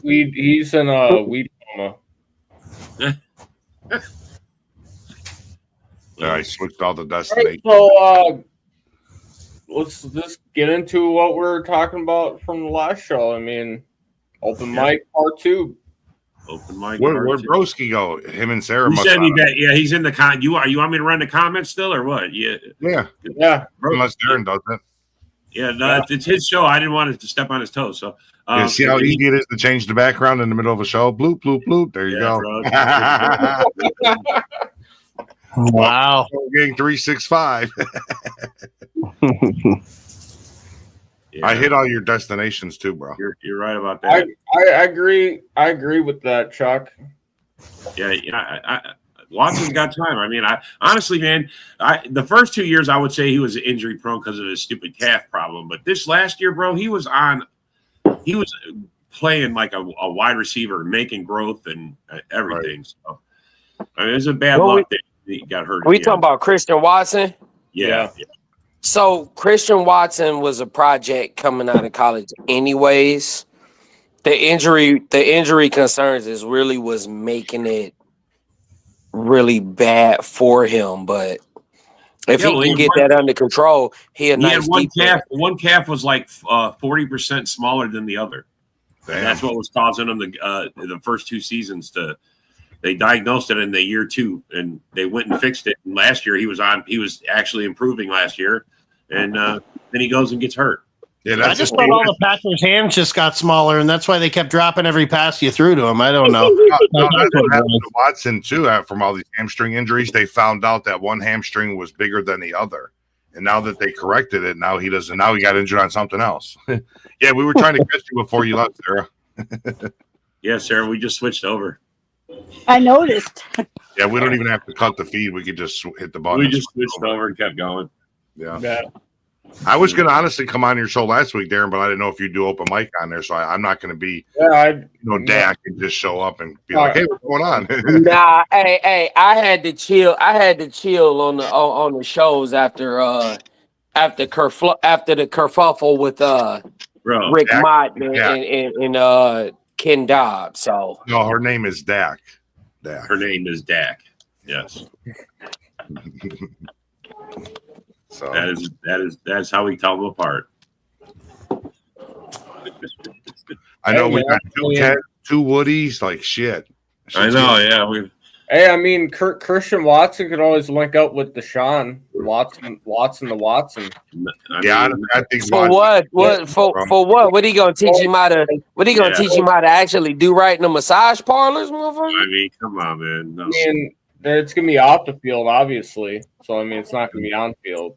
He's in a weed coma. Yeah, I switched all the Right, destinations. so let's just get into what we're talking about from the last show. I mean, open mic part 2. Open mic. Where'd Broski go? Him and Sarah He must said have. yeah, he's in the con. You want me to run the comments still or what? Yeah. Unless Darren does it. Yeah, no, it's his show. I didn't want it to step on his toes. So see how easy it is to change the background in the middle of a show? Bloop, bloop, bloop. There you go. Wow. Gang 365. I hit all your destinations too, bro. You're right about that. I agree. I agree with that, Chuck. Yeah. Watson's got time. I mean, honestly, man, the first 2 years I would say he was injury prone because of his stupid calf problem. But this last year, bro, he was playing like a wide receiver, making growth and everything. Right. So I mean, it's a bad luck that he got hurt. We talking about Christian Watson? Yeah. So Christian Watson was a project coming out of college, anyways. The injury concerns really was making it really bad for him, but if he can get that under control, he had one calf was like 40% smaller than the other. And that's what was causing him the first 2 seasons they diagnosed it in the year 2 and they went and fixed it. And last year he was actually improving last year, and then he goes and gets hurt. Yeah, I just thought all the Packers' hands just got smaller, and that's why they kept dropping every pass you threw to him. I don't know. No, that's what happened to Watson, too, from all these hamstring injuries. They found out that one hamstring was bigger than the other. And now that they corrected it, now he doesn't. Now he got injured on something else. Yeah, we were trying to catch you before you left, Sarah. Yeah, Sarah, we just switched over. I noticed. Yeah, we don't even have to cut the feed. We could just hit the button. We just switched over and kept going. Yeah. I was going to honestly come on your show last week, Darren, but I didn't know if you'd do open mic on there, so I'm not going to be, Dak and just show up and be like, "Hey, what's going on?" Nah, hey, I had to chill. I had to chill on the shows after the kerfuffle with Rick Dak, Mott and Ken Dobbs. So no, her name is Dak. Her name is Dak. Yes. So that's how we tell them apart. I know we got 2 Keds, 2 Woodies, like shit. I know, yeah. Hey, I mean, Christian Watson could always link up with Deshaun Watson to Watson. Yeah, I think for what? For what? What are you gonna teach him how to? What are you gonna teach him how to actually do right in the massage parlors, motherfucker? I mean, come on, man. No. I mean, it's gonna be off the field, obviously. So I mean, it's not gonna be on field.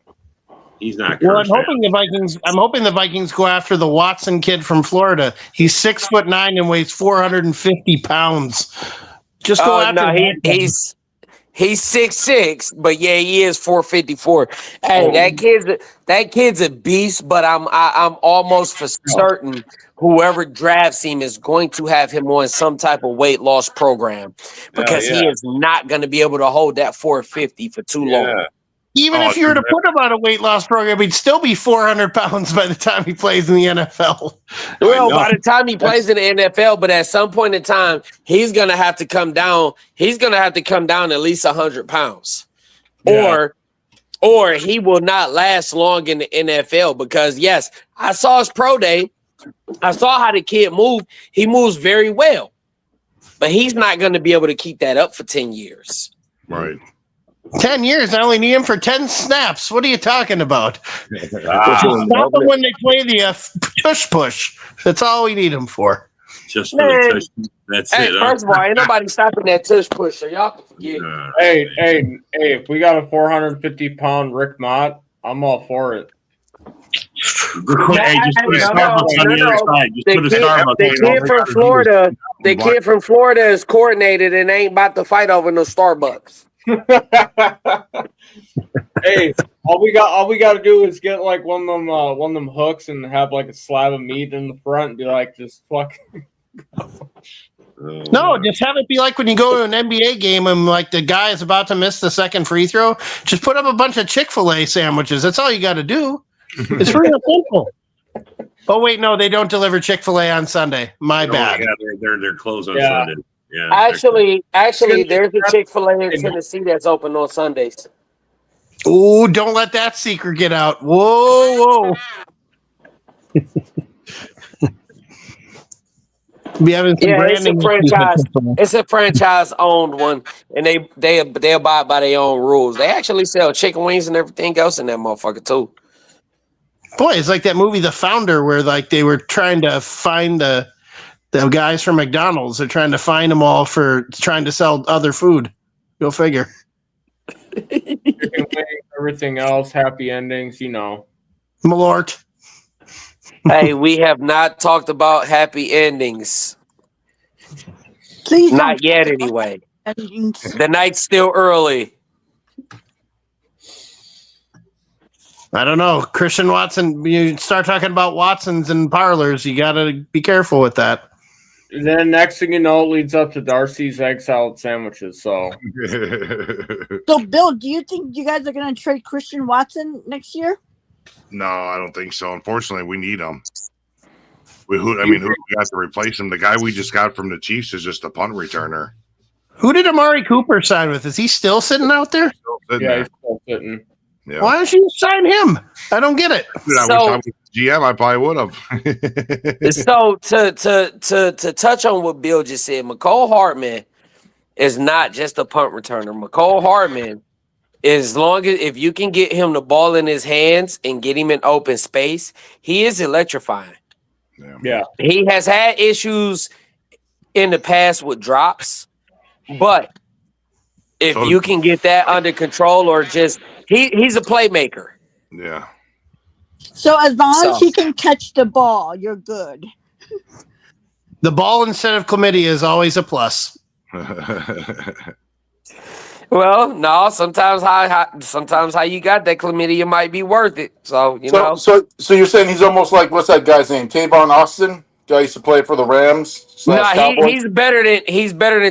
He's not. Well, I'm hoping the Vikings go after the Watson kid from Florida. He's 6'9" and weighs 450 pounds. Just go after him. He's 6'6", but yeah, he is 454. Hey, that kid's a beast. But I'm almost for certain whoever drafts him is going to have him on some type of weight loss program because he is not going to be able to hold that 450 for too long. Even if you were to put him on a weight loss program, he'd still be 400 pounds by the time he plays in the NFL. Well, by the time he plays in the NFL, but at some point in time, he's going to have to come down. He's going to have to come down at least 100 pounds. Yeah. Or he will not last long in the NFL because, yes, I saw his pro day. I saw how the kid moved. He moves very well. But he's not going to be able to keep that up for 10 years. Right. 10 years. I only need him for 10 snaps. What are you talking about? Stop them when they play the push. That's all we need him for. Just for the tush. That's it. First of all, ain't nobody stopping that tush push, so y'all can forget. Hey, if we got a 450-pound Rick Mott, I'm all for it. Just put a Starbucks on the other side. Just put a Starbucks. The kid from Florida is coordinated and ain't about to fight over no Starbucks. Hey, all we got to do is get like one of them hooks and have like a slab of meat in the front and be like, just fucking. No, just have it be like when you go to an NBA game and like the guy is about to miss the second free throw. Just put up a bunch of Chick-fil-A sandwiches. That's all you got to do. It's real simple. Oh wait, no, they don't deliver Chick-fil-A on Sunday. My bad. Yeah, they're closed on Yeah. Sunday. Yeah. Actually, there's a Chick-fil-A in Tennessee that's open on Sundays. Ooh, don't let that secret get out. Whoa. Be having some Yeah, it's a branding franchise. issues. It's a franchise owned one, and they abide by their own rules. They actually sell chicken wings and everything else in that motherfucker too. Boy, it's like that movie The Founder where like they were trying to find the guys from McDonald's. They're trying to find them all for trying to sell other food. Go figure. Chicken wings, everything else, happy endings, you know. Malort. Hey, we have not talked about happy endings. Please don't Not yet, talk about anyway. endings. The night's still early. I don't know. Christian Watson, you start talking about Watsons and parlors, you got to be careful with that. And then next thing you know, it leads up to Darcy's egg salad sandwiches. So, So, Bill, do you think you guys are going to trade Christian Watson next year? No, I don't think so. Unfortunately, we need him. Who we got to replace him? The guy we just got from the Chiefs is just a punt returner. Who did Amari Cooper sign with? Is he still sitting out there? Still sitting yeah, there. he's still sitting. Yeah. Why don't you sign him? I don't get it. Dude, I wish I was GM. I probably would have. So to touch on what Bill just said, McCole Hardman is not just a punt returner. McCole Hardman, as long as if you can get him the ball in his hands and get him in open space, he is electrifying. Yeah. He has had issues in the past with drops, but if you can get that under control or just he's a playmaker. Yeah. So, as long as he can catch the ball, you're good. The ball instead of chlamydia is always a plus. Well, no, sometimes how you got that chlamydia might be worth it. So, you know. So you're saying he's almost like, what's that guy's name? Tavon Austin? Guy used to play for the Rams. No, he's better than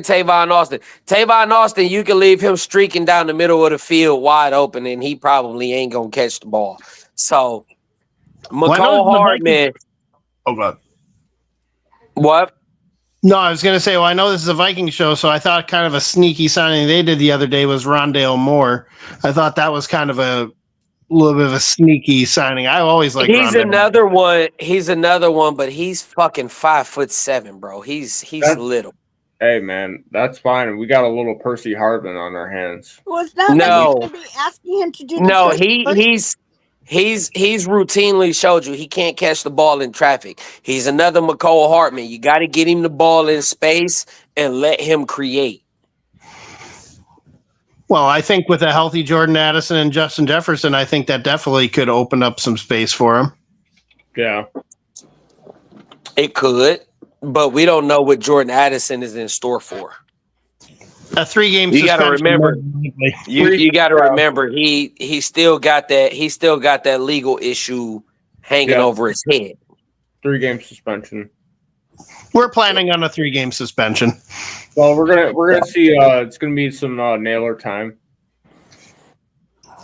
Tavon Austin. Tavon Austin, you can leave him streaking down the middle of the field wide open, and he probably ain't gonna catch the ball. So, McCole Hardman. Oh God. What? No, I was going to say, well, I know this is a Viking show, so I thought kind of a sneaky signing they did the other day was Rondale Moore. I thought that was kind of a little bit of a sneaky signing. I always like He's Rondale. another one. He's another one, but he's fucking 5'7", bro. He's little. Hey, man, that's fine. We got a little Percy Harvin on our hands. Well, it's not like you're going to be asking him to do this. No, he's routinely showed you he can't catch the ball in traffic. He's another McCole Hardman. You got to get him the ball in space and let him create. Well, I think with a healthy Jordan Addison and Justin Jefferson, I think that definitely could open up some space for him. Yeah. It could, but we don't know what Jordan Addison is in store for. A 3-game you got to remember. suspension. You got to remember he still got that legal issue hanging over his head. 3-game suspension. We're planning on a 3-game suspension. Well, we're gonna see. It's gonna be some Naylor time.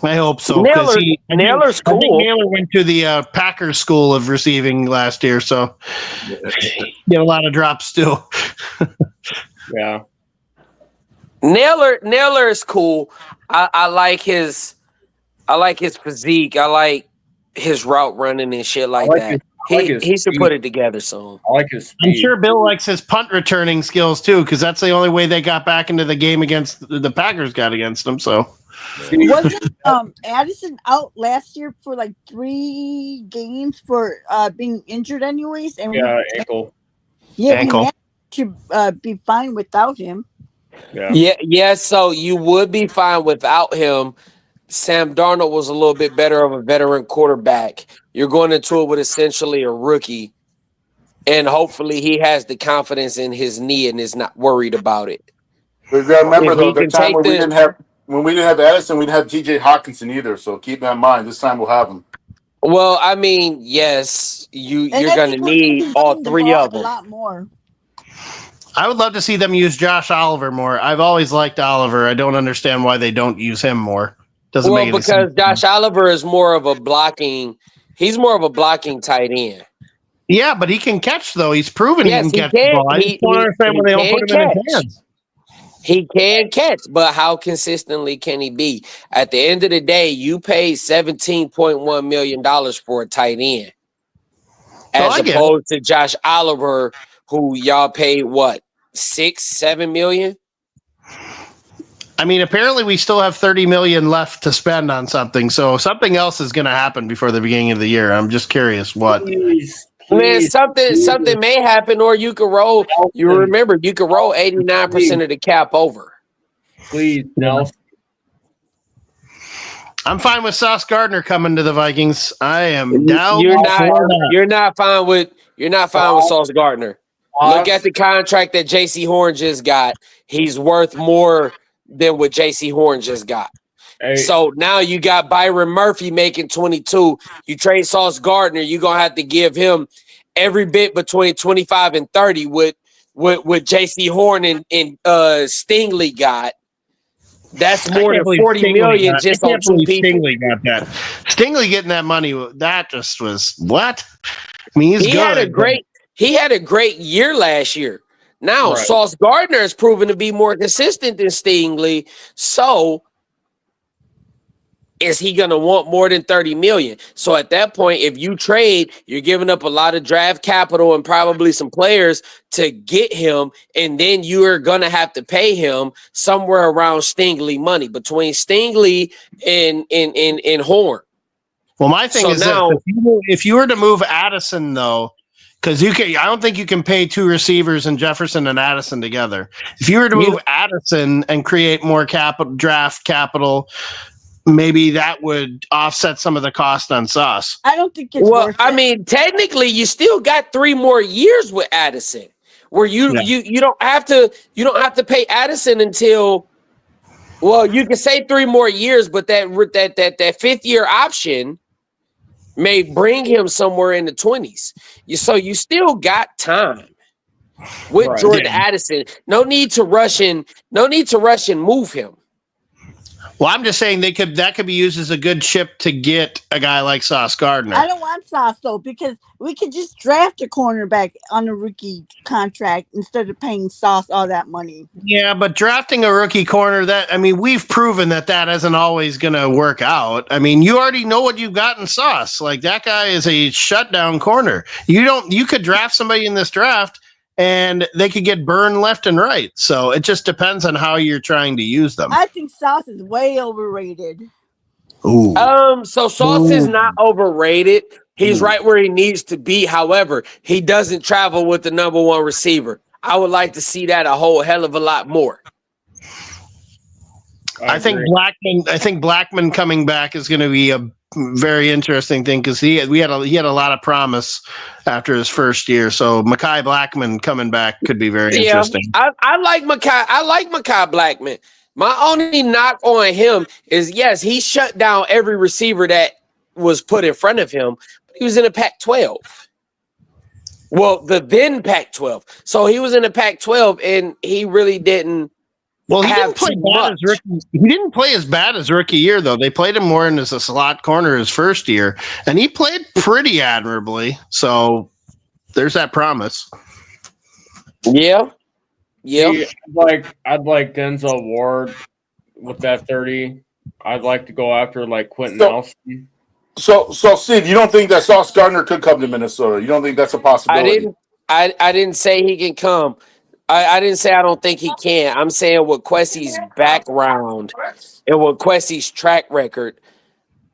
I hope so. Naylor's cool. I think Naylor went to the Packers School of Receiving last year, so he had a lot of drops too. Yeah. Naylor is cool. I like his physique. I like his route running and shit like that. He should put it together soon. I like his speed. I'm sure Bill likes his punt returning skills too, because that's the only way they got back into the game against the Packers got against them. So wasn't Addison out last year for like 3 games for being injured anyways? And ankle. Yeah, ankle. we managed to be fine without him. Yeah. So you would be fine without him. Sam Darnold was a little bit better of a veteran quarterback. You're going into it with essentially a rookie, and hopefully he has the confidence in his knee and is not worried about it. But you got to remember though, the time when we didn't have Addison, we didn't have TJ Hawkinson either. So keep that in mind. This time we'll have him. Well, I mean, yes, you're going to need all 3 of them. A lot more. I would love to see them use Josh Oliver more. I've always liked Oliver. I don't understand why they don't use him more. Doesn't make any sense. Because Josh Oliver is more of a blocking. He's more of a blocking tight end. Yeah, but he can catch though. He's proven Yes, he he can catch the can. ball. I just don't understand why they don't put him in his hands. He can catch, but how consistently can he be? At the end of the day, you paid $17.1 million for a tight end, as opposed to Josh Oliver, who y'all paid what, $6-7 million? I mean, apparently we still have $30 million left to spend on something, so something else is going to happen before the beginning of the year. I'm just curious what. Man, something may happen, or you could roll. You remember, you could roll 89% of the cap over. Please, Nelson. I'm fine with Sauce Gardner coming to the Vikings. I am down. You're not fine with Sauce Gardner. Look at the contract that J.C. Horn just got. He's worth more than what J.C. Horn just got. Hey. So now you got Byron Murphy making 22. You trade Sauce Gardner, you're gonna have to give him every bit between 25 and 30 with J.C. Horn and Stingley got. That's more than 40 million just on two people. Stingley got that. Stingley getting that money, that just was what? I mean, he's good. He had a great year last year. Now, Sauce Gardner has proven to be more consistent than Stingley. So, is he going to want more than 30 million? So at that point, if you trade, you're giving up a lot of draft capital and probably some players to get him, and then you are going to have to pay him somewhere around Stingley money, between Stingley and Horn. Well, my thing is now, if you were to move Addison, though, because I don't think you can pay two receivers and Jefferson and Addison together. If you were to move Addison and create more draft capital, maybe that would offset some of the cost on Sauce. I don't think it's worth it. I mean, technically, you still got 3 more years with Addison, where you don't have to pay Addison until, well, you can say 3 more years, but that 5th year option may bring him somewhere in the 20s. So you still got time with Jordan Addison. No need to rush and move him. Well, I'm just saying that could be used as a good chip to get a guy like Sauce Gardner. I don't want Sauce though, because we could just draft a cornerback on a rookie contract instead of paying Sauce all that money. Yeah, but drafting a rookie corner, we've proven that isn't always going to work out. I mean, you already know what you've got in Sauce. Like, that guy is a shutdown corner. You could draft somebody in this draft and they could get burned left and right. So it just depends on how you're trying to use them. I think Sauce is way overrated. Ooh. So Sauce is not overrated. He's right where he needs to be. However, he doesn't travel with the number 1 receiver. I would like to see that a whole hell of a lot more. I think Blackman coming back is going to be a very interesting thing, because he had a lot of promise after his first year. So Mekhi Blackman coming back could be very interesting. I like Mekhi. I like Mekhi Blackman. My only knock on him is, yes, he shut down every receiver that was put in front of him. But he was in a Pac-12. Well, the then Pac-12. So he was in a Pac-12, and he really didn't. Well, he didn't play as bad as rookie year, though. They played him more in as a slot corner his first year, and he played pretty admirably. So there's that promise. Yeah. See, I'd like Denzel Ward with that 30. I'd like to go after like Quentin Nelson. So Sid, you don't think that Sauce Gardner could come to Minnesota? You don't think that's a possibility? I didn't say he can come. I didn't say I don't think he can. I'm saying with Kwesi's background and with Kwesi's track record,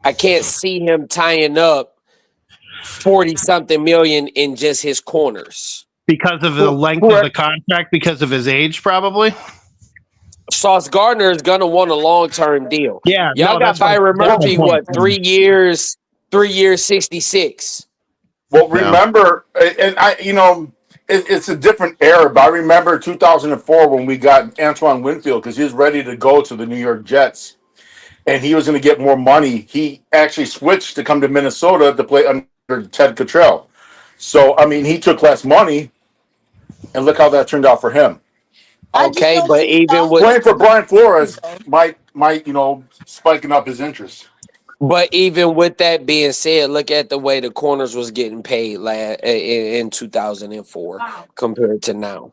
I can't see him tying up 40-something million in just his corners. Because of the length of the contract, because of his age, probably? Sauce Gardner is going to want a long-term deal. Yeah. Y'all got Byron Murphy, 3 years, 66. Well, remember, and it's a different era, but I remember 2004 when we got Antoine Winfield, because he was ready to go to the New York Jets, and he was going to get more money. He actually switched to come to Minnesota to play under Ted Cottrell. So, I mean, he took less money, and look how that turned out for him. Okay, but even with playing for Brian Flores might spiking up his interest. But even with that being said, look at the way the corners was getting paid in 2004 compared to now.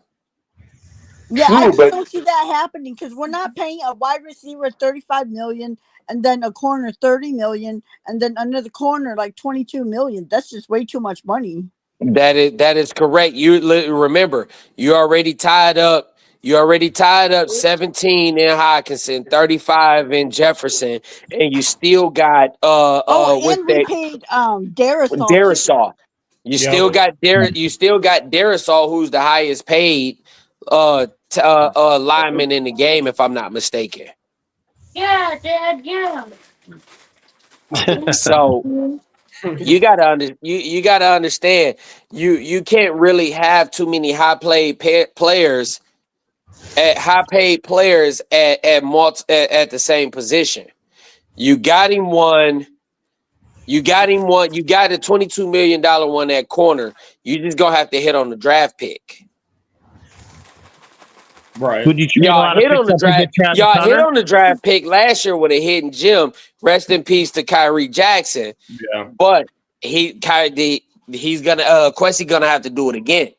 Yeah, I True, just but don't see that happening because we're not paying a wide receiver 35 million and then a corner 30 million and then another corner like 22 million. That's just way too much money. That is correct. Remember, you already tied up. You already tied up 17 in Hawkinson, 35 in Jefferson, and you still got with And we that paid Darisaw too. Darisaw. You still got Darisaw, who's the highest paid lineman in the game, if I'm not mistaken. Yeah, Dad, yeah. So you gotta understand you can't really have too many high paid players at the same position. You got him one. You got a $22 million one at corner. You just gonna have to hit on the draft pick. Right. Would you trade a lot of picks up to get Travis Y'all hit Hunter? on the draft pick last year with a hidden gem. Rest in peace to Kyrie Jackson. Yeah. But he's gonna Quessy gonna have to do it again.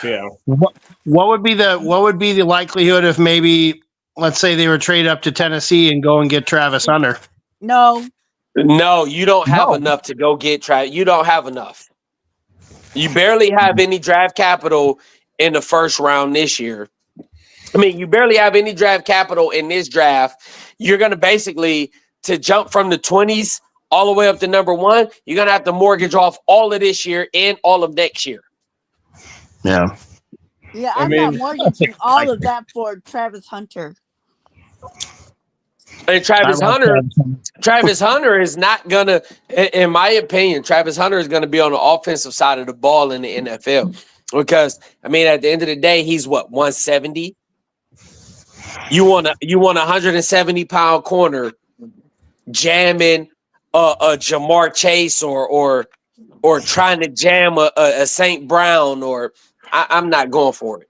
Yeah. What would be the likelihood if maybe, let's say, they were traded up to Tennessee and go and get Travis Hunter? No. No, you don't have No. enough to go get Travis. You don't have enough. You barely have any draft capital in the first round this year. I mean, you barely have any draft capital in this draft. You're going to basically, to jump from the 20s all the way up to number 1, you're going to have to mortgage off all of this year and all of next year. Yeah. Yeah, I'm not mortgaging all of that for Travis Hunter. And Travis Hunter is not going to, in my opinion, Travis Hunter is going to be on the offensive side of the ball in the NFL. Because, I mean, at the end of the day, he's what, 170? You want a 170-pound corner jamming a Jamar Chase or trying to jam a St. Brown, or I'm not going for it.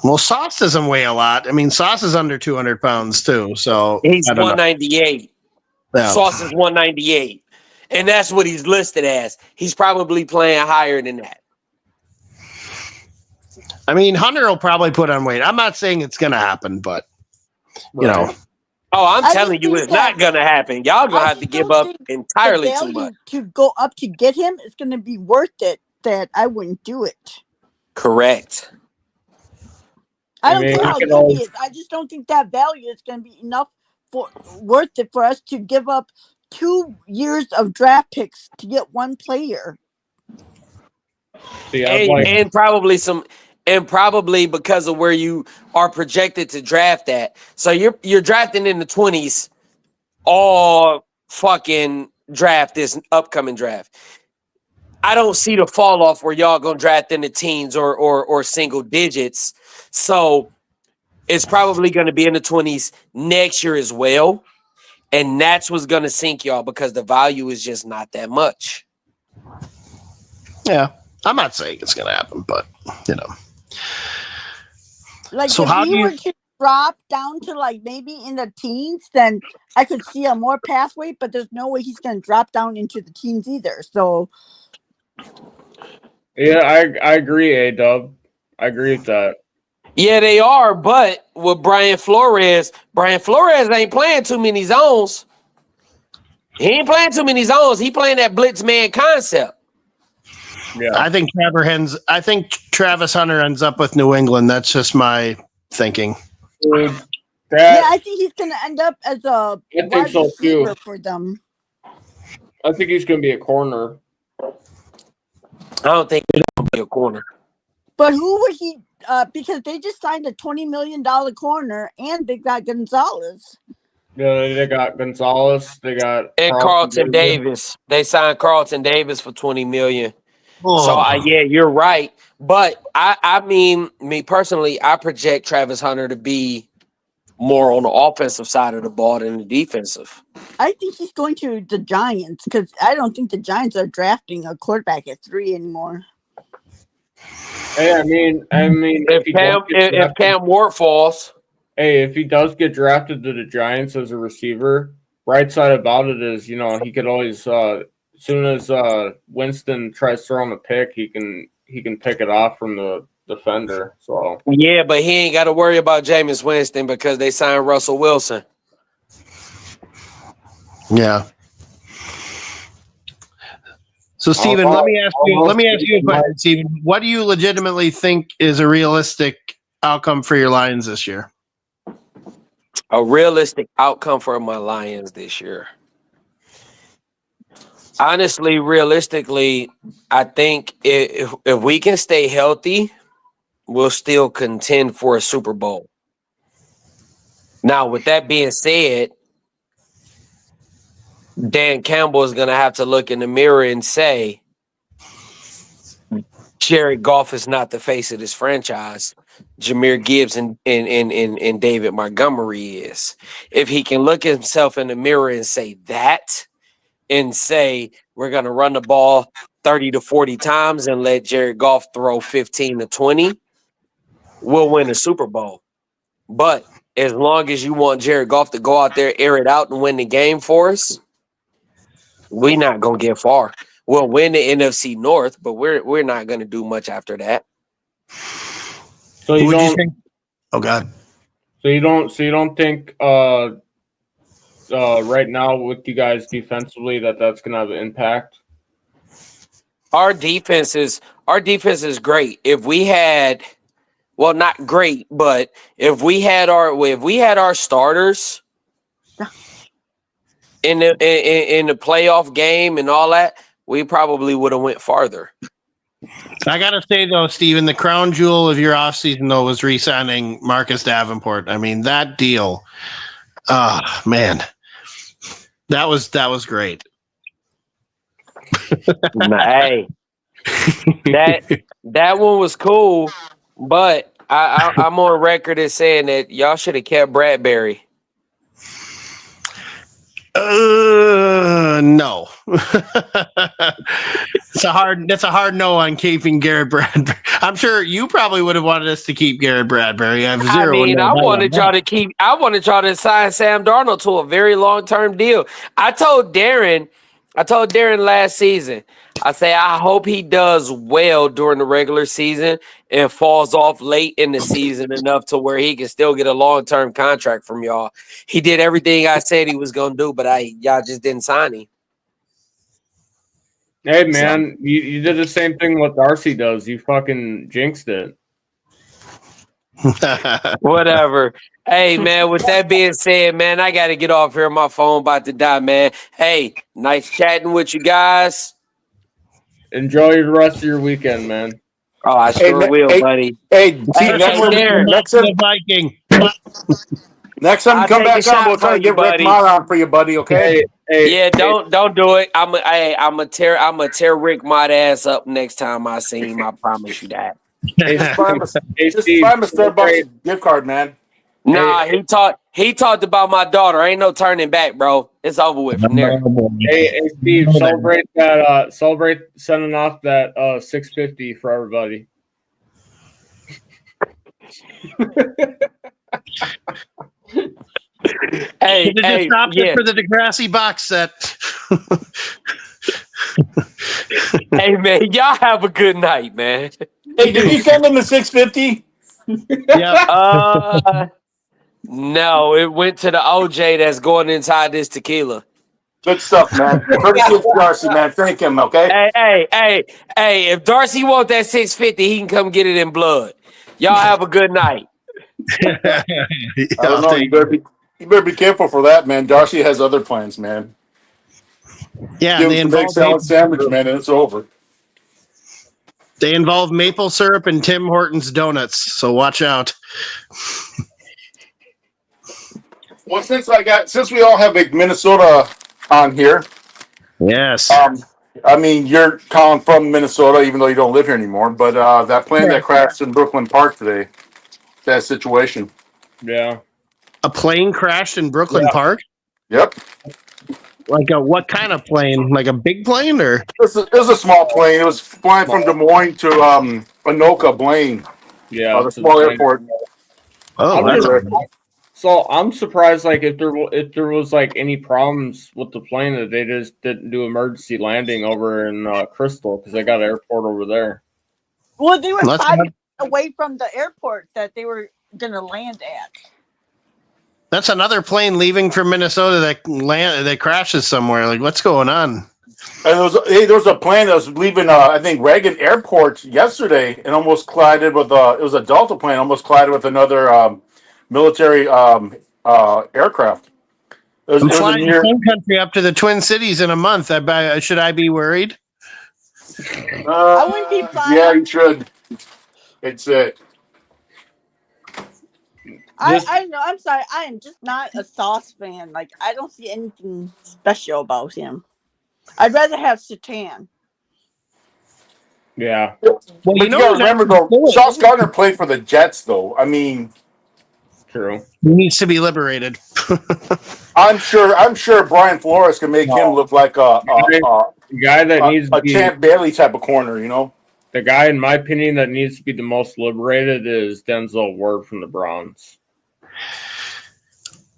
Well, Sauce doesn't weigh a lot. I mean, Sauce is under 200 pounds too. So he's 198. Yeah. Sauce is 198. And that's what he's listed as. He's probably playing higher than that. I mean, Hunter will probably put on weight. I'm not saying it's going to happen, but, you know. Oh, I'm telling you, it's not going to happen. Y'all going to have to give up entirely too much. To go up to get him is going to be worth it, that I wouldn't do it. Correct. I don't care how good he is. I just don't think that value is going to be enough worth it for us to give up 2 years of draft picks to get one player. See, and probably because of where you are projected to draft at. So you're drafting in the 20s all fucking draft this upcoming draft. I don't see the fall off where y'all gonna draft in the teens or single digits. So it's probably gonna be in the 20s next year as well. And that's what's gonna sink y'all because the value is just not that much. Yeah. I'm not saying it's gonna happen, but you know. Like, so if he were to drop down to like maybe in the teens, then I could see a more pathway, but there's no way he's gonna drop down into the teens either. So yeah, I agree, A-Dub. I agree with that. Yeah, they are, but with Brian Flores ain't playing too many zones. He ain't playing too many zones. He playing that blitz man concept. Yeah, I think Travis Hunter ends up with New England. That's just my thinking. Yeah, I think he's going to end up as a wide receiver for them. I think he's going to be a corner. I don't think he's going to be a corner. But who would he? Because they just signed a $20 million corner, and they got Gonzalez. Yeah, they got Gonzalez. They got Carlton Davis. They signed Carlton Davis for $20 million. Oh. So yeah, you're right. But I mean, me personally, I project Travis Hunter to be more on the offensive side of the ball than the defensive. I think he's going to the Giants because I don't think the Giants are drafting a quarterback at 3 anymore. Hey, I mean, if Cam Ward falls, hey, if he does get drafted to the Giants as a receiver, bright side about it is, he could always, as soon as Winston tries throwing a pick, he can pick it off from the defender. So yeah, but he ain't got to worry about Jameis Winston because they signed Russell Wilson. Yeah. So, Steven, let me ask you a question, Steven. What do you legitimately think is a realistic outcome for your Lions this year? A realistic outcome for my Lions this year. Honestly, realistically, I think if we can stay healthy, we'll still contend for a Super Bowl. Now, with that being said, Dan Campbell is going to have to look in the mirror and say, Jared Goff is not the face of this franchise. Jahmyr Gibbs and David Montgomery is. If he can look himself in the mirror and say that, and say we're going to run the ball 30 to 40 times and let Jared Goff throw 15 to 20, we'll win the Super Bowl. But as long as you want Jared Goff to go out there, air it out, and win the game for us, we're not going to get far. We'll win the NFC North, but we're not going to do much after that. So you don't think? Oh God. So you don't think right now with you guys defensively that's going to have an impact? Our defense is great. If we had, well, not great, but if we had our starters in the playoff game and all that, we probably would have went farther. I gotta say though, Steven, the crown jewel of your offseason though was re-signing Marcus Davenport. I mean, that deal, man, that was great. Hey, that one was cool, but I'm on record as saying that y'all should have kept Bradbury. No. That's a hard no on keeping Garrett Bradbury. I'm sure you probably would have wanted us to keep Garrett Bradbury. I wanted y'all to sign Sam Darnold to a very long-term deal. I told Darren last season, I say I hope he does well during the regular season and falls off late in the season enough to where he can still get a long-term contract from y'all. He did everything I said he was going to do, but y'all just didn't sign him. Hey, man, you did the same thing what Darcy does. You fucking jinxed it. Whatever. Hey, man, with that being said, man, I got to get off here. My phone about to die, man. Hey, nice chatting with you guys. Enjoy the rest of your weekend, man. Oh, I sure will, buddy. Next time you come back on, we'll try to get Rick Mott on for you, buddy. Okay? Hey, don't do it. I'm a tear Rick Mott ass up next time I see him. I promise you that. Just buy him a Starbucks gift card, man. Nah, he talked about my daughter. Ain't no turning back, bro. It's over with from there. Hey, Steve, celebrate sending off that $650 for everybody. Hey, for the Degrassi box set. Hey, man, y'all have a good night, man. Hey, did you send them the $650? Yeah. No, it went to the OJ that's going inside this tequila. Good stuff, man. Courtesy of Darcy, man. Thank him, okay? Hey, if Darcy wants that $650, he can come get it in blood. Y'all have a good night. I don't know. You better be careful for that, man. Darcy has other plans, man. Yeah, give him a big salad sandwich, man, and it's over. They involve maple syrup and Tim Hortons donuts, so watch out. Well, since we all have a Minnesota on here, yes. I mean, you're calling from Minnesota, even though you don't live here anymore. But that plane that crashed in Brooklyn Park today, that situation. Yeah. A plane crashed in Brooklyn Park? Yep. Like what kind of plane? Like a big plane, or? It was a small plane. It was flying from Des Moines to Anoka, Blaine. Yeah, the small airport. Oh, So I'm surprised, like if there was like any problems with the plane, that they just didn't do emergency landing over in Crystal, because they got an airport over there. Well, they were 5 minutes away from the airport that they were going to land at. That's another plane leaving from Minnesota that crashes somewhere. Like, what's going on? And there was a plane that was leaving, I think, Reagan Airport yesterday, and almost collided with it was a Delta plane, almost collided with another military aircraft. I'm flying from country up to the Twin Cities in a month. Should I be worried? I wouldn't be flying. Yeah, you should. It's it. I know. I'm sorry. I am just not a Sauce fan. Like, I don't see anything special about him. I'd rather have Satan. Yeah. Well, you gotta remember though, Sauce Gardner played for the Jets, though. I mean, true. He needs to be liberated. I'm sure Brian Flores can make him look like a guy that needs to be Champ Bailey type of corner. You know, the guy, in my opinion, that needs to be the most liberated is Denzel Ward from the Browns.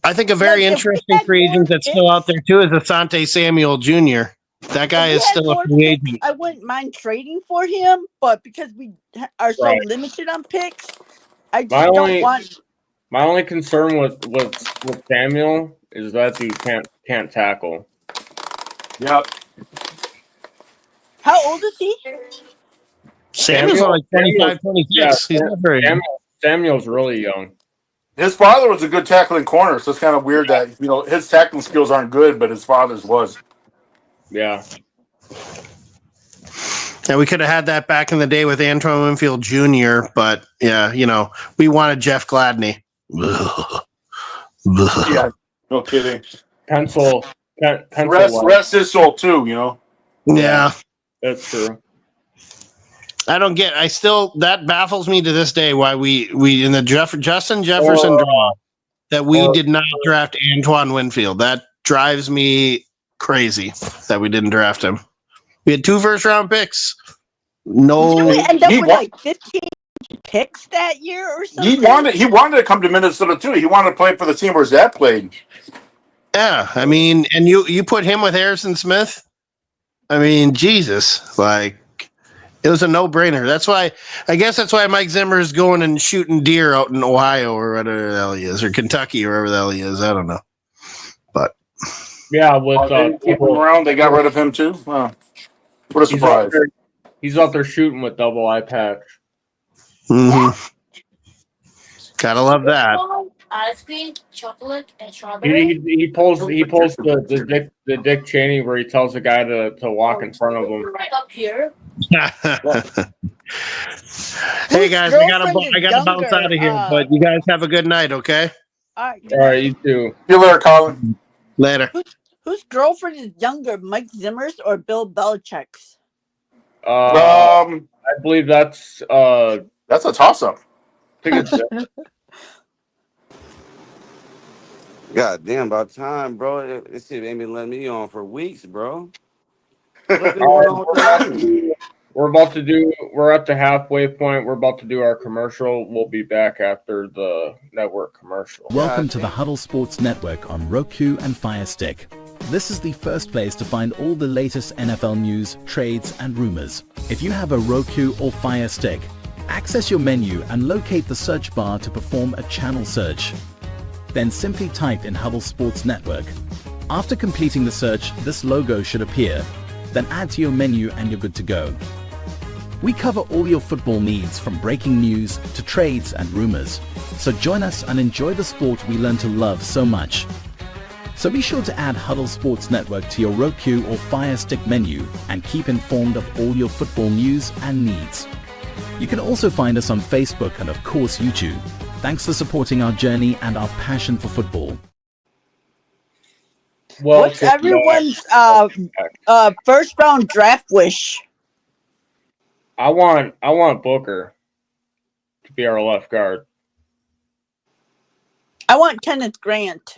I think a very interesting free agent that's still out there too is Asante Samuel Jr. That guy is still a free agent. I wouldn't mind trading for him, but because we are so limited on picks, I just don't want. My only concern with Samuel is that he can't tackle. Yep. How old is he? Samuel's like 25, 26. He's not very young. Samuel's really young. His father was a good tackling corner, so it's kind of weird that his tackling skills aren't good, but his father's was. Yeah. Yeah, we could have had that back in the day with Antoine Winfield Jr., but yeah, we wanted Jeff Gladney. Yeah, no kidding. Pencil rest his soul too, Yeah. That's true. I don't get. That baffles me to this day why we in the Justin Jefferson draw that we did not draft Antoine Winfield. That drives me crazy that we didn't draft him. We had 2 first-round picks. No, did we end up with like 15 picks that year or something? He wanted to come to Minnesota too. He wanted to play for the team where Zach played. Yeah, I mean, and you put him with Harrison Smith. I mean, Jesus, like. It was a no-brainer. I guess that's why Mike Zimmer is going and shooting deer out in Ohio or whatever the hell he is, or Kentucky or wherever the hell he is. I don't know. But yeah, with people around, they got rid of him too. What a surprise! He's out there shooting with double eye patch. Mm-hmm. Gotta love that. Ice cream, chocolate, and strawberry. He pulls the Dick Cheney where he tells the guy to walk in front of him. Right up here. Hey guys, I gotta bounce out of here, but you guys have a good night, okay? All right, you too. See you later, Colin. Later. Whose girlfriend is younger, Mike Zimmer's or Bill Belichick's? I believe that's a toss-up. I think it's God damn, about time, bro. This shit ain't been letting me on for weeks, bro. We're at the halfway point. We're about to do our commercial. We'll be back after the network commercial. Welcome to the Huddle Sports Network on Roku and Fire Stick. This is the first place to find all the latest NFL news, trades, and rumors. If you have a Roku or Fire Stick, access your menu and locate the search bar to perform a channel search. Then simply type in Huddle Sports Network. After completing the search, this logo should appear. Then add to your menu and you're good to go. We cover all your football needs, from breaking news to trades and rumors. So join us and enjoy the sport we learn to love so much. So be sure to add Huddle Sports Network to your Roku or Fire Stick menu and keep informed of all your football news and needs. You can also find us on Facebook and of course YouTube. Thanks for supporting our journey and our passion for football. Well, what's everyone's first round draft wish? I want Booker to be our left guard. I want Kenneth Grant.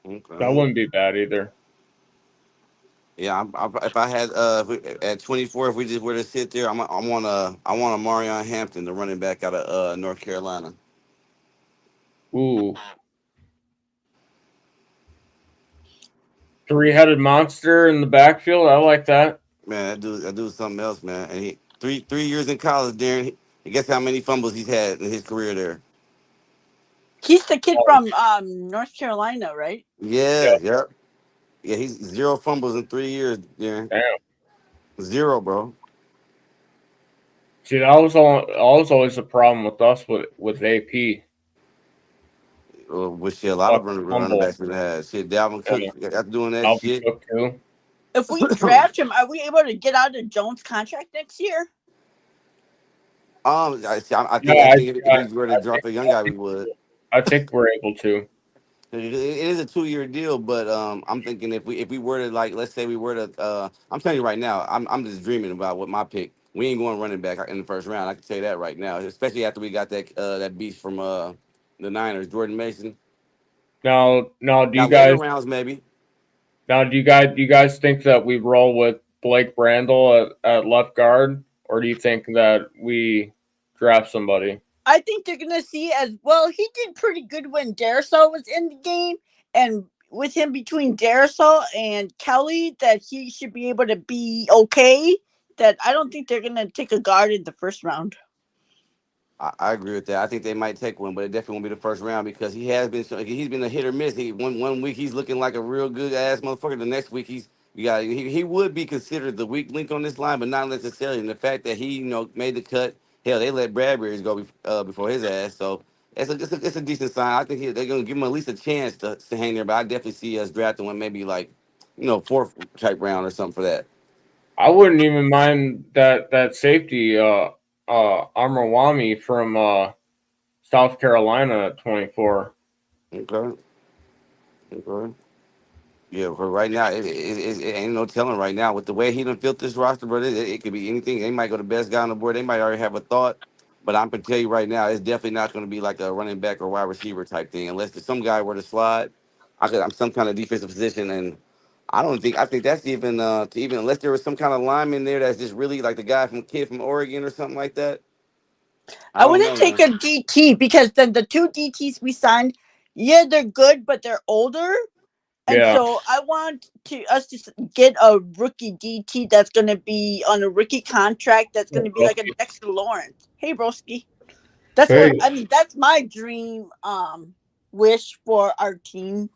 Okay. That wouldn't be bad either. Yeah, if I had at 24, if we just were to sit there, I want a Marion Hampton, the running back out of North Carolina. Ooh. Three-headed monster in the backfield. I like that. Man, that dude's something else, man. And he 3 years in college, Darren. Guess how many fumbles he's had in his career there? He's the kid from North Carolina, right? Yeah, yep. Yeah, he's 0 fumbles in 3 years, Darren. Damn. 0, bro. See, that was always a problem with us with AP. Which shit, a lot of running backs would have. Shit, Dalvin Cook after doing that Dalvin shit. Cook too. If we draft him, are we able to get out of Jones' contract next year? I think if we were to drop a young guy, we would. I think we're able to. It is a 2-year deal, but I'm thinking if we were to, like, let's say we were to, I'm telling you right now, I'm just dreaming about what my pick. We ain't going running back in the first round. I can tell you that right now, especially after we got that beast from the Niners, Jordan Mason. Now, do you Now, guys later rounds maybe? Now, do you guys think that we roll with Blake Brandel at left guard, or do you think that we draft somebody? I think they're gonna see as well. He did pretty good when Darisaw was in the game, and with him between Darisaw and Kelly, that he should be able to be okay. That I don't think they're gonna take a guard in the first round. I agree with that. I think they might take one, but it definitely won't be the first round because he's been a hit or miss. One week he's looking like a real good ass motherfucker. The next week he would be considered the weak link on this line, but not necessarily. And the fact that he made the cut, hell, they let Bradbury's go before his ass, so it's a decent sign. I think they're gonna give him at least a chance to hang there, but I definitely see us drafting one maybe like fourth type round or something for that. I wouldn't even mind that safety Amrawami from South Carolina at 24. Okay. Yeah, for right now, it ain't no telling right now. With the way he done built this roster, bro, it could be anything. They might go the best guy on the board. They might already have a thought. But I'm going to tell you right now, it's definitely not going to be like a running back or wide receiver type thing. Unless there's some guy were to slide, I'm some kind of defensive position. And I think that's even, unless there was some kind of lineman there that's just really like the kid from Oregon or something like that. I wouldn't take a DT because then the two DTs we signed, yeah, they're good, but they're older. And so I want us to get a rookie DT that's going to be on a rookie contract. That's going to be like a Dexter Lawrence. Hey, broski. That's what I mean. That's my dream wish for our team.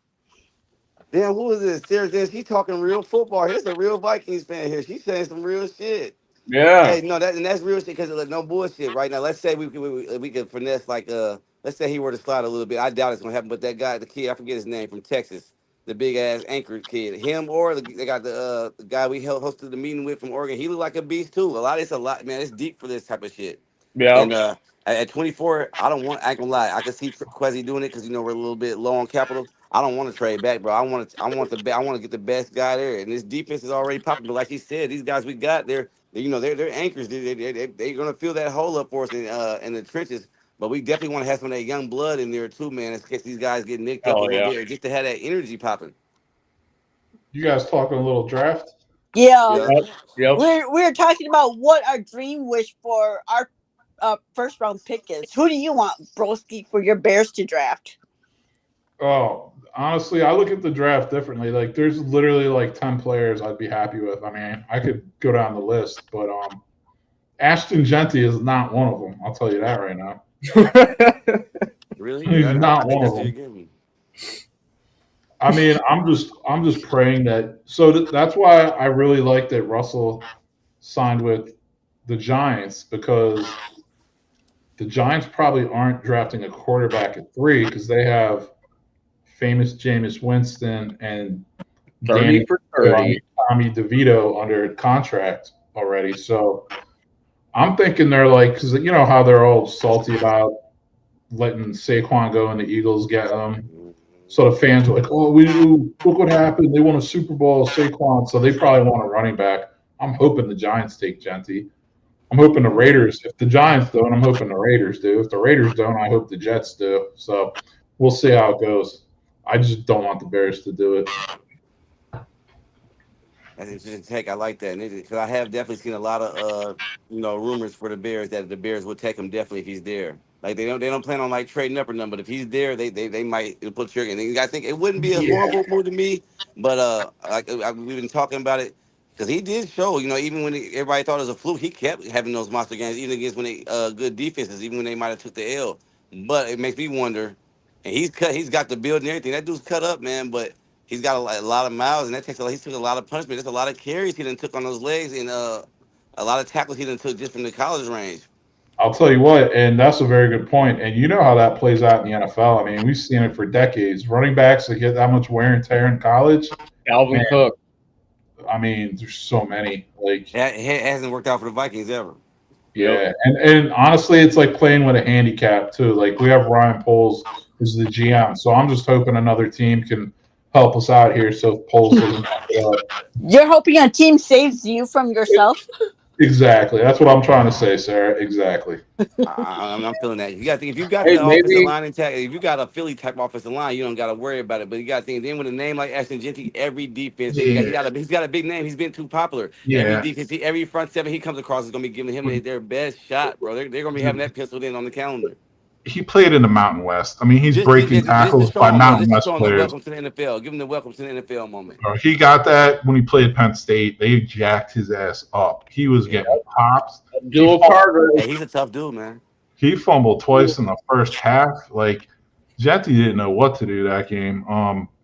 Damn, who is this? Sarah, she's talking real football. Here's a real Vikings fan here. She's saying some real shit. Yeah. Hey, no, that's real shit because no bullshit right now. Let's say we could finesse let's say he were to slide a little bit. I doubt it's gonna happen, but that guy, the kid, I forget his name from Texas, the big ass anchor kid, him or they got the guy we hosted the meeting with from Oregon. He looked like a beast too. It's a lot, man. It's deep for this type of shit. Yeah. And at 24, I ain't gonna lie. I can see Quezzy doing it because we're a little bit low on capital. I don't want to trade back, bro. I want to get the best guy there. And this defense is already popping. But like he said, these guys we got, they're anchors. They're gonna fill that hole up for us in the trenches. But we definitely want to have some of that young blood in there too, man. In case these guys get nicked up a little bit, just to have that energy popping. You guys talking a little draft? Yeah. Yep. We're talking about what our dream wish for our first round pick is. Who do you want, broski, for your Bears to draft? Oh, honestly, I look at the draft differently. Like, there's literally like 10 players I'd be happy with. I mean, I could go down the list, but Ashton Genty is not one of them. I'll tell you that right now. Really? He's not one of them. I mean, I'm just praying that. So that's why I really like that Russell signed with the Giants, because the Giants probably aren't drafting a quarterback at 3 because they have famous Jameis Winston and 30 for 30. Tommy DeVito under contract already. So I'm thinking they're like, because you know how they're all salty about letting Saquon go and the Eagles get them. So the fans are like, oh, look what happened. They won a Super Bowl, Saquon. So they probably want a running back. I'm hoping the Giants take Genty. I'm hoping the Raiders, if the Giants don't, I'm hoping the Raiders do. If the Raiders don't, I hope the Jets do. So we'll see how it goes. I just don't want the Bears to do it. That's an interesting take. I like that, because I have definitely seen a lot of rumors for the Bears that the Bears would take him definitely if he's there. Like they don't plan on like trading up or nothing, but if he's there, they might pull the trigger. And I think it wouldn't be a horrible move to me, but we've been talking about it because he did show, even when everybody thought it was a fluke, he kept having those monster games, even against when they good defenses, even when they might have took the L. But it makes me wonder, and he's got the build and everything. That dude's cut up, man, but. He's got a lot of miles, and that takes he took a lot of punishment. There's a lot of carries he done took on those legs, and a lot of tackles he done took just from the college range. I'll tell you what, and that's a very good point. And you know how that plays out in the NFL. I mean, we've seen it for decades. Running backs that get that much wear and tear in college. Alvin Cook. I mean, there's so many. Like it hasn't worked out for the Vikings ever. Yeah, and honestly, it's like playing with a handicap too. Like we have Ryan Poles who's the GM, so I'm just hoping another team can help us out here. So Poles doesn't. You're hoping a team saves you from yourself. Exactly, that's what I'm trying to say, Sarah. Exactly. I'm feeling that. You got to think if you got the offensive line intact, if you got a Philly type offensive line, you don't got to worry about it. But you got to think then with a name like Ashton Jeanty, every defense he's got a big name. He's been too popular. Yeah. Every defense, every front seven he comes across is gonna be giving him their best shot, bro. They're gonna be having that penciled in on the calendar. He played in the Mountain West. I mean, he's breaking tackles by Mountain West players. Welcome to the NFL. Give him the welcome to the NFL moment. He got that when he played Penn State. They jacked his ass up. He was getting pops. Abdul Carter. Hey, he's a tough dude, man. He fumbled twice in the first half. Like, Jetty didn't know what to do that game.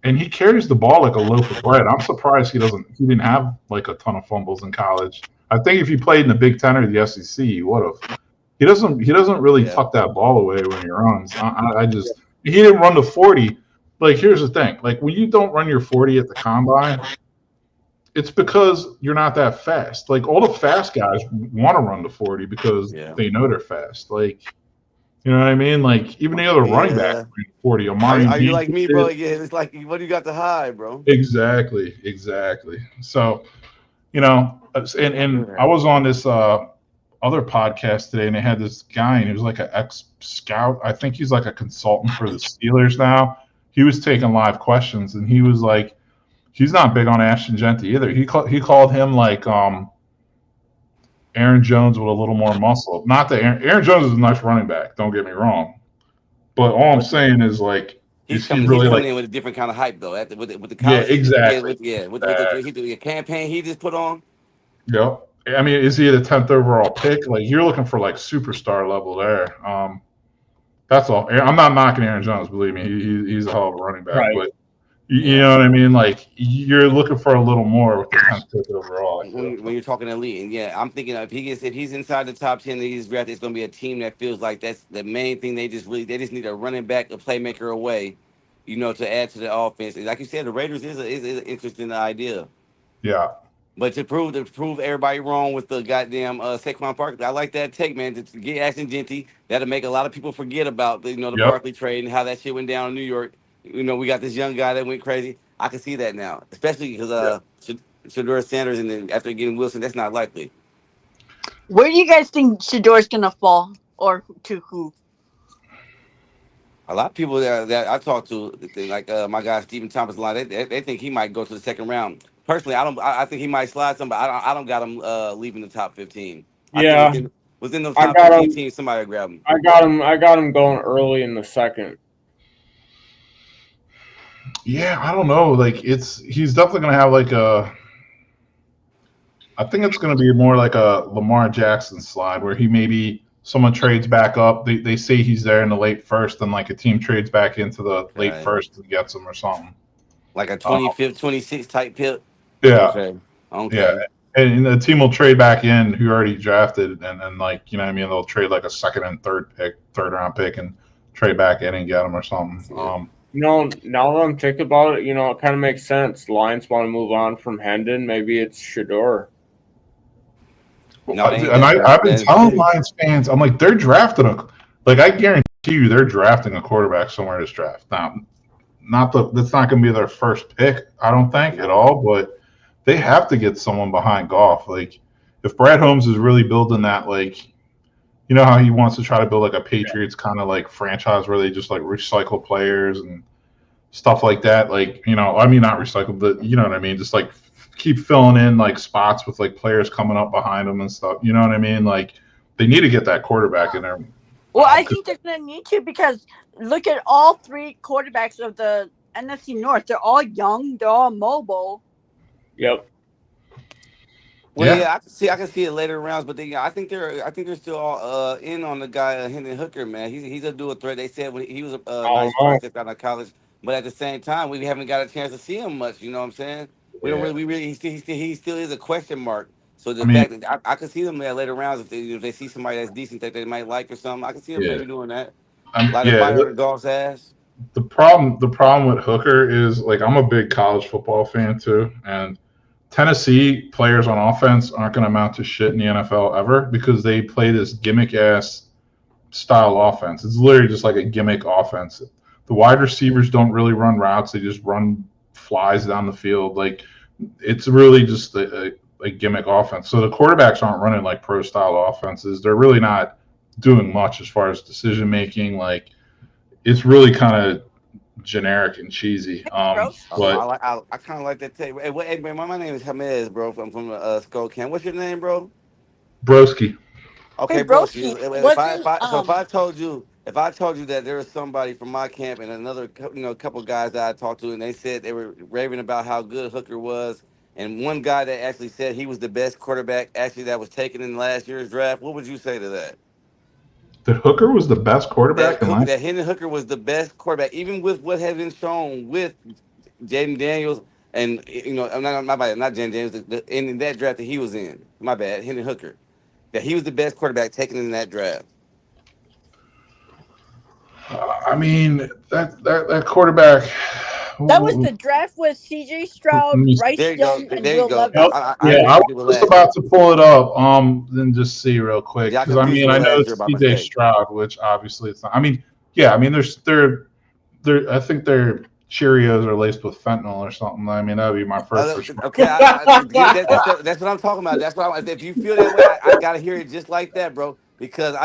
And he carries the ball like a loaf of bread. I'm surprised he didn't have like a ton of fumbles in college. I think if he played in the Big Ten or the SEC, he would have. He doesn't really tuck that ball away when he runs. He didn't run the 40. Like, here's the thing. Like, when you don't run your 40 at the combine, it's because you're not that fast. Like, all the fast guys want to run the 40 because they know they're fast. Like, you know what I mean? Like, even the other running back ran 40. Are you like me, bro? Yeah, it's like, what do you got to hide, bro? Exactly. So, and I was on this other podcast today, and they had this guy, and he was like an ex-scout. I think he's like a consultant for the Steelers now. He was taking live questions, and he was like, he's not big on Ashton Jeanty either. He called him like Aaron Jones with a little more muscle. Not that Aaron Jones is a nice running back. Don't get me wrong, but all I'm saying is like he's coming in with a different kind of hype though. With the college, with the campaign he just put on. Yep. I mean, is he the 10th overall pick? Like, you're looking for like superstar level there. That's all. I'm not knocking Aaron Jones. Believe me, he's a hell of a running back. Right. But you know what I mean? Like, you're looking for a little more with the 10th pick overall. When you're talking elite, and I'm thinking if he's inside the top 10 that he's drafted, it's going to be a team that feels like that's the main thing. They just need a running back, a playmaker away, to add to the offense. And like you said, the Raiders is an interesting idea. Yeah. But to prove everybody wrong with the goddamn Saquon Barkley, I like that take, man. To get Ashton Jeanty, that'll make a lot of people forget about the Barkley trade and how that shit went down in New York. We got this young guy that went crazy. I can see that now, especially because Shedeur Sanders, and then after getting Wilson, that's not likely. Where do you guys think Shedeur's gonna fall, or to who? A lot of people that I talk to, like my guy Stephen Thomas, they think he might go to the second round. Personally, I think he might slide some, but I don't got him leaving the top 15. Yeah, within those top 15 teams, somebody will grab him. I got him going early in the second. Yeah, I don't know. Like, he's definitely gonna have like I think it's gonna be more like a Lamar Jackson slide where he someone trades back up. They say he's there in the late first, and like a team trades back into the late first and gets him or something. Like a 25th, 26 type pick. Yeah. Okay. Yeah. And the team will trade back in who already drafted, and like, you know what I mean? They'll trade like a second and third round pick, and trade back in and get them or something. Now that I'm thinking about it, it kind of makes sense. The Lions want to move on from Hendon. Maybe it's Shedeur. I've been telling Lions fans, I'm like, they're drafting I guarantee you they're drafting a quarterback somewhere this draft. Now, that's not going to be their first pick, I don't think at all, but they have to get someone behind Goff. Like, if Brad Holmes is really building that, like, you know how he wants to try to build like a Patriots kind of like franchise where they just like recycle players and stuff like that. Like, I mean, not recycle, but you know what I mean? Just like keep filling in like spots with like players coming up behind them and stuff. You know what I mean? Like they need to get that quarterback in there. Well, I think they're going to need to because look at all three quarterbacks of the NFC North. They're all young. They're all mobile. Yep. Well, Yeah. I can see it later rounds, but I think they're still all in on the guy Hendon Hooker, man. He's a dual threat. They said when he was a nice prospect out of college, but at the same time, we haven't got a chance to see him much. You know what I'm saying? We don't really. He still is a question mark. So the fact that I could see them there later rounds if they see somebody that's decent that they might like or something, I can see them maybe doing that. Light a fire on the golf's ass. The problem with Hooker is like I'm a big college football fan too, and Tennessee players on offense aren't going to amount to shit in the NFL ever because they play this gimmick ass style offense. It's literally just like a gimmick offense. The wide receivers don't really run routes; they just run flies down the field. Like it's really just a gimmick offense. So the quarterbacks aren't running like pro style offenses. They're really not doing much as far as decision making. Like it's really kind of generic and cheesy. But I kind of like that take. Hey, man, my name is Hamez, bro. I'm from Skull Camp. What's your name, bro? Broski. Okay, hey, Broski. Broski. If I told you that there was somebody from my camp and another, couple guys that I talked to, and they said they were raving about how good Hooker was, and one guy that actually said he was the best quarterback actually that was taken in last year's draft, what would you say to that? That Hooker was the best quarterback that Hendon Hooker was the best quarterback, even with what had been shown with Jaden Daniels and not Jaden Daniels in that draft that he was in. My bad, Hendon Hooker. That he was the best quarterback taken in that draft. I mean that quarterback. That was the draft with C.J. Stroud, Bryce Young, and Will Levis. I was about to pull it up. Then just see real quick because I know it's C.J. Stroud, which obviously it's not. I mean, they're I think their Cheerios are laced with fentanyl or something. I mean, that would be my first response. Okay, that's what I'm talking about. That's what if you feel that way, I gotta hear it just like that, bro. Because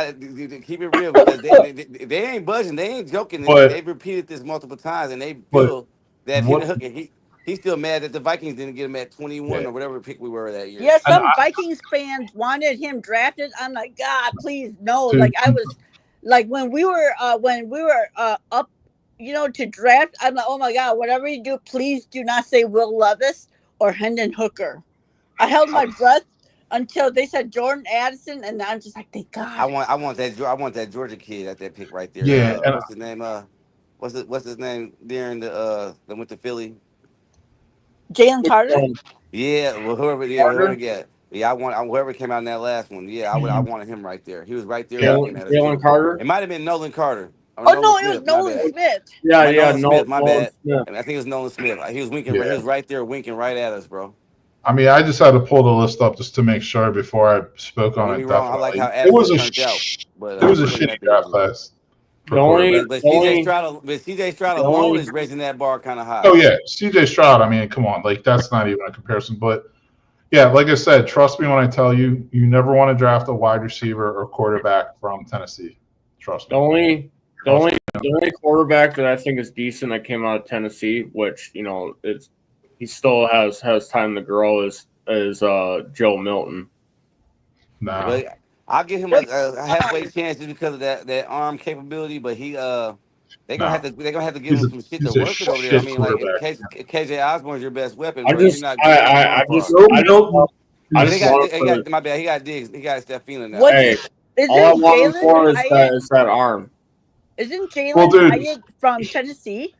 keep it real, because they ain't budging, they ain't joking. They've repeated this multiple times, and they feel that Hendon Hooker, he's still mad that the Vikings didn't get him at 21 or whatever pick we were that year. Yeah, some Vikings fans wanted him drafted. I'm like, God, please no. Dude. Like I was, like when we were up, to draft. I'm like, oh my God, whatever you do, please do not say Will Levis or Hendon Hooker. I held my breath until they said Jordan Addison, and I'm just like, thank God. I want that Georgia kid at that pick right there. Yeah, what's his name? What's his name? During that went to Philly. Jalen Carter. Yeah, well, whoever I want whoever came out in that last one. Yeah, I wanted him right there. He was right there. Jalen Carter. It might have been Nolan Carter. It was Nolan Smith. Nolan Smith. My bad. I think it was Nolan Smith. He was winking. Yeah. He was right there, winking right at us, bro. I mean, I just had to pull the list up just to make sure before I spoke on it. Wrong. I like how it was a shitty draft class. But CJ Stroud alone is raising that bar kind of high. Oh yeah, CJ Stroud. I mean, come on, like that's not even a comparison. But yeah, like I said, trust me when I tell you, you never want to draft a wide receiver or quarterback from Tennessee. Trust me. The only quarterback that I think is decent that came out of Tennessee, which he still has time to grow, is Joe Milton. Nah. But I'll give him a halfway chance just because of that arm capability. But they're gonna have to give him some shit to work with over there. I mean, like KJ Osborne's your best weapon. My bad. He got Diggs. He got Stephina now. All I want for is that arm. Isn't Jalen Hyatt from Tennessee?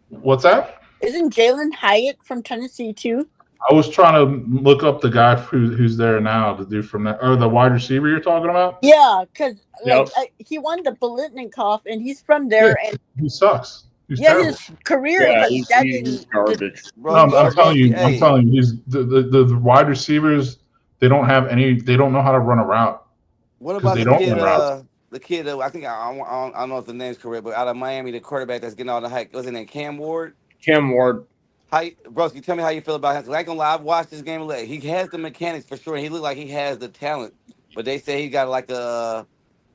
What's that? Isn't Jalen Hyatt from Tennessee too? I was trying to look up the guy who's there now, the dude from that, or the wide receiver you're talking about. Yeah, because he won the Bolitnikoff, and he's from there. Yeah, and he sucks. He's terrible. His career he's garbage. I'm telling you, he's the wide receivers. They don't have any. They don't know how to run a route. What about the kid? I think I don't know if the name's correct, but out of Miami, the quarterback that's getting all the hype. Wasn't it Cam Ward? Cam Ward. Broski, tell me how you feel about him. 'Cause I ain't gonna lie, I've watched this game. He has the mechanics for sure. He looked like he has the talent, but they say he got like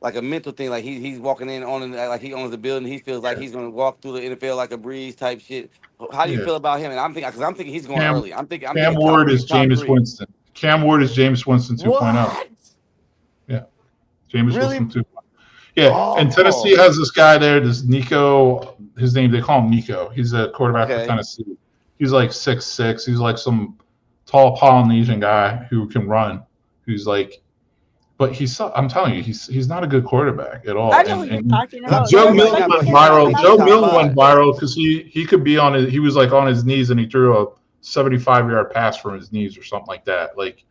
like a mental thing. Like he's walking in on like he owns the building. He feels like he's going to walk through the NFL like a breeze type shit. How do you Yeah. feel about him? And I'm thinking because I'm thinking he's going Cam, early. I'm thinking Cam top. Ward He's is top Jameis 3. Winston. Cam Ward is Jameis Winston 2.0. What? Yeah. Jameis Really? Winston 2.0. Yeah. And Tennessee Oh. has this guy there, this Nico. His name, they call him Nico. He's a quarterback for Tennessee. He's like 6'6". He's like some tall Polynesian guy who can run. Who's like, but I'm telling you, he's not a good quarterback at all. I know what you're talking about. Joe Right Milton now, bro, went he's not. viral. He's Joe top Milton 5. went viral because he could be on his. He was like on his knees and he threw a 75-yard pass from his knees or something like that. Like,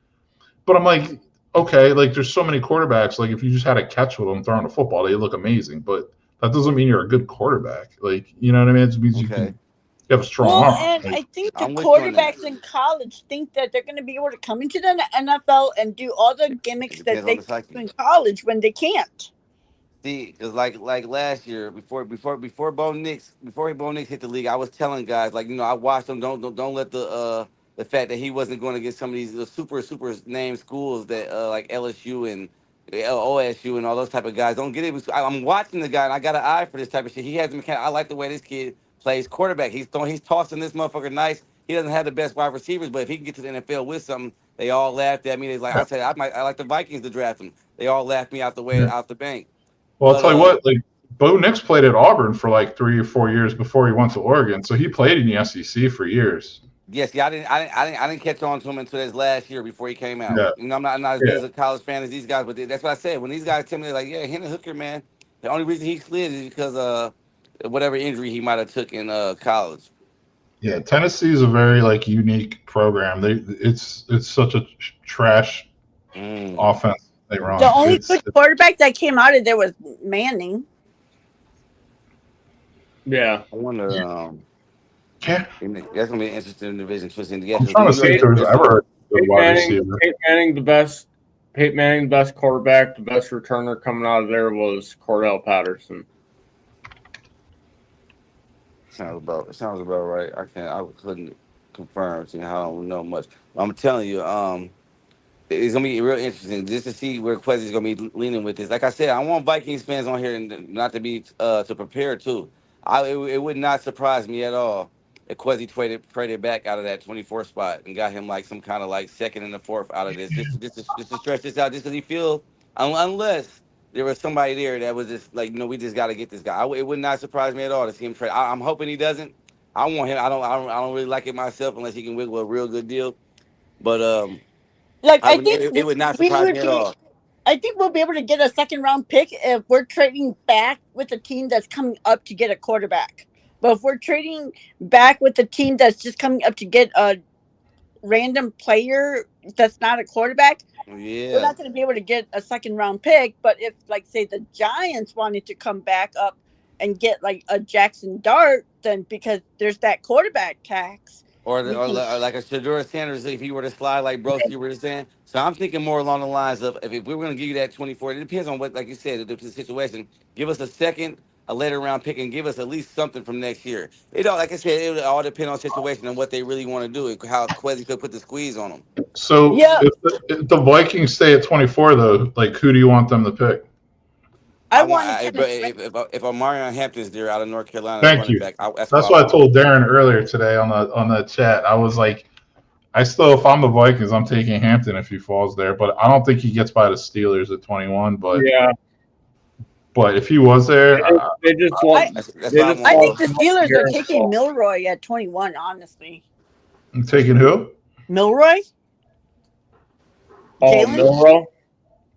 but I'm like, okay, like there's so many quarterbacks. Like if you just had a catch with them throwing the football, they look amazing. But that doesn't mean you're a good quarterback. Like, you know what I mean? It means you have a strong arm. And like, I think the I'm with you on that. quarterbacks in college think that they're going to be able to come into the NFL and do all the gimmicks that depends on they the psyche. do in college when they can't. See, because like last year, before Bo Nix hit the league, I was telling guys like I watched him. Don't let the fact that he wasn't going to get some of these super name schools that like LSU and OSU and all those type of guys. Don't get it. I'm watching the guy and I got an eye for this type of shit. He has the mechanic. I like the way this kid plays quarterback. He's tossing this motherfucker nice. He doesn't have the best wide receivers, but if he can get to the NFL with something, they all laughed at me. They like I said, I like the Vikings to draft him. They all laughed me out the bank. Well, I'll tell you what, like Bo Nix played at Auburn for like 3 or 4 years before he went to Oregon, so he played in the SEC for years. Yes, yeah, I didn't catch on to him until this last year before he came out. Yeah. I'm not as big as a college fan as these guys, but that's what I said. When these guys tell me like, yeah, Hendon Hooker, man, the only reason he slid is because whatever injury he might have took in college. Yeah, Tennessee is a very like unique program. It's such a trash offense they run. The only good quarterback that came out of there was Manning. Yeah, I wonder. Yeah, that's gonna be an interesting division twisting. I'm trying to see if there's ever a good wide receiver. Peyton Manning, the best quarterback, the best returner coming out of there was Cordell Patterson. Sounds about right. I couldn't confirm. See how I don't know much. I'm telling you, it's gonna be real interesting just to see where Quezzy's gonna be leaning with this. Like I said, I want Vikings fans on here and not to be to prepare too. It would not surprise me at all if Quezzy traded back out of that 24 spot and got him like some kind of like second and the fourth out of this, just to stretch this out, just because he feels unless there was somebody there that was just like, we just got to get this guy. It would not surprise me at all to see him trade. I'm hoping he doesn't. I want him. I don't really like it myself unless he can wiggle a real good deal. But I think it would not surprise me at all. I think we'll be able to get a second round pick if we're trading back with a team that's coming up to get a quarterback. But if we're trading back with a team that's just coming up to get a random player that's not a quarterback, we're not going to be able to get a second round pick. But if, like, say, the Giants wanted to come back up and get like a Jackson Dart, then because there's that quarterback tax. Or like a Shedeur Sanders, if he were to slide like Broski, you were saying. So I'm thinking more along the lines of if we were going to give you that 24, it depends on what, like you said, the situation. Give us a later round pick, and give us at least something from next year. Like I said, it would all depend on situation and what they really want to do and how Quezzy could put the squeeze on them. So if the Vikings stay at 24, though, like who do you want them to pick? If Omarion Hampton's there out of North Carolina, thank you. Back, that's what I told Darren earlier today on the chat. I was like, if I'm the Vikings, I'm taking Hampton if he falls there, but I don't think he gets by the Steelers at 21. But yeah, but if he was there, they just want. I think the Steelers are taking Milroy at 21. Honestly, I'm taking who? Milroy. Oh, Milroy.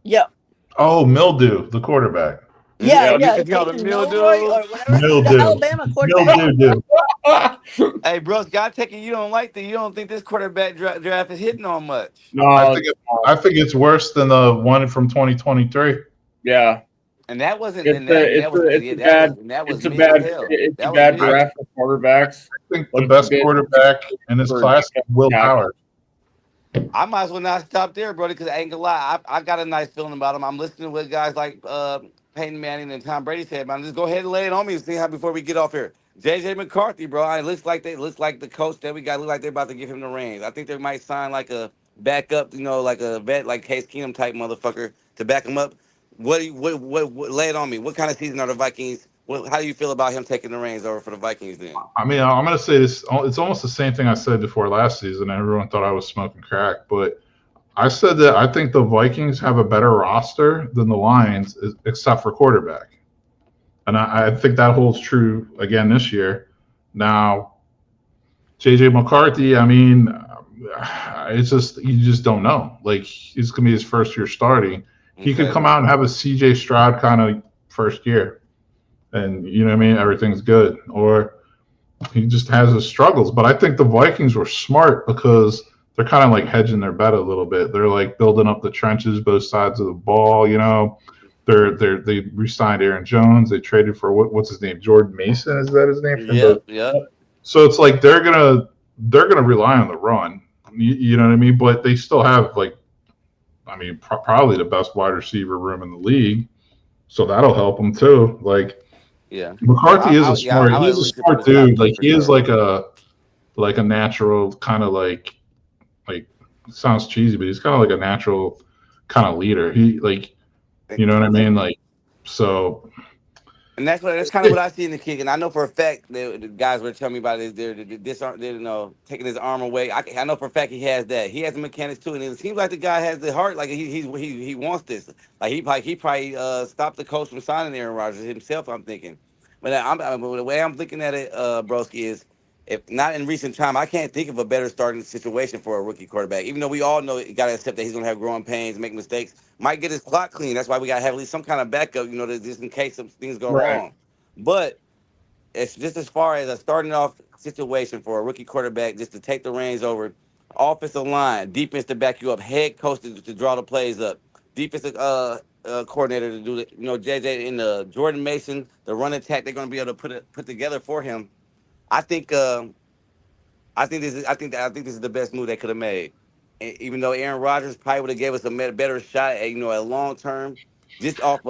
Yep. Oh, Mildew, the quarterback. Yeah. Mildew or whatever. The Alabama quarterback. Hey, bro, God taking you don't think this quarterback draft is hitting on much? No, I think it's worse than the one from 2023. Yeah. And that wasn't. It's a bad draft for quarterbacks. I think the best quarterback in this class is Will Howard. I might as well not stop there, brother, because I ain't gonna lie. I got a nice feeling about him. I'm listening with guys like Peyton Manning and Tom Brady said, man, just go ahead and lay it on me and see how before we get off here. JJ McCarthy, bro, it looks like the coach that we got look like they're about to give him the reins. I think they might sign like a backup, like a vet, like Case Keenum type motherfucker to back him up. what lay it on me? What kind of season are the Vikings? How do you feel about him taking the reins over for the Vikings then? I mean, I'm going to say this. It's almost the same thing I said before last season. Everyone thought I was smoking crack, but I said that I think the Vikings have a better roster than the Lions, except for quarterback. And I think that holds true again this year. Now, J.J. McCarthy, I mean, it's just you just don't know. Like, it's going to be his first year starting. He could come out and have a C.J. Stroud kind of first year. And, you know what I mean? Everything's good. Or he just has his struggles. But I think the Vikings were smart because they're kind of like hedging their bet a little bit. They're like building up the trenches, both sides of the ball, you know. They re-signed Aaron Jones. They traded for what's his name? Jordan Mason, is that his name? Yeah. So it's like they're gonna rely on the run. You know what I mean? But they still have probably the best wide receiver room in the league. So that'll help them too. Like, yeah, McCarthy is a smart dude. Like he is like a natural kind of like sounds cheesy, but he's kind of like a natural kind of leader. He like. You know what I mean? Like, so. And that's kind of what I see in the kid. And I know for a fact the guys were telling me about it. They're taking his arm away. I know for a fact he has that. He has the mechanics too, and it seems like the guy has the heart. Like he wants this. Like he probably stopped the coach from signing Aaron Rodgers himself. I'm thinking, but the way I'm looking at it, broski, is if not in recent time, I can't think of a better starting situation for a rookie quarterback. Even though we all know you got to accept that he's going to have growing pains, make mistakes, might get his clock clean. That's why we got to have at least some kind of backup, you know, just in case some things go wrong. But it's just as far as a starting off situation for a rookie quarterback, just to take the reins over, offensive line, defense to back you up, head coach to draw the plays up, defensive coordinator to do it. You know, JJ and Jordan Mason, the run attack they're going to be able to put together for him. I think this is the best move they could have made. Even though Aaron Rodgers probably would have gave us a better shot at a long term, just off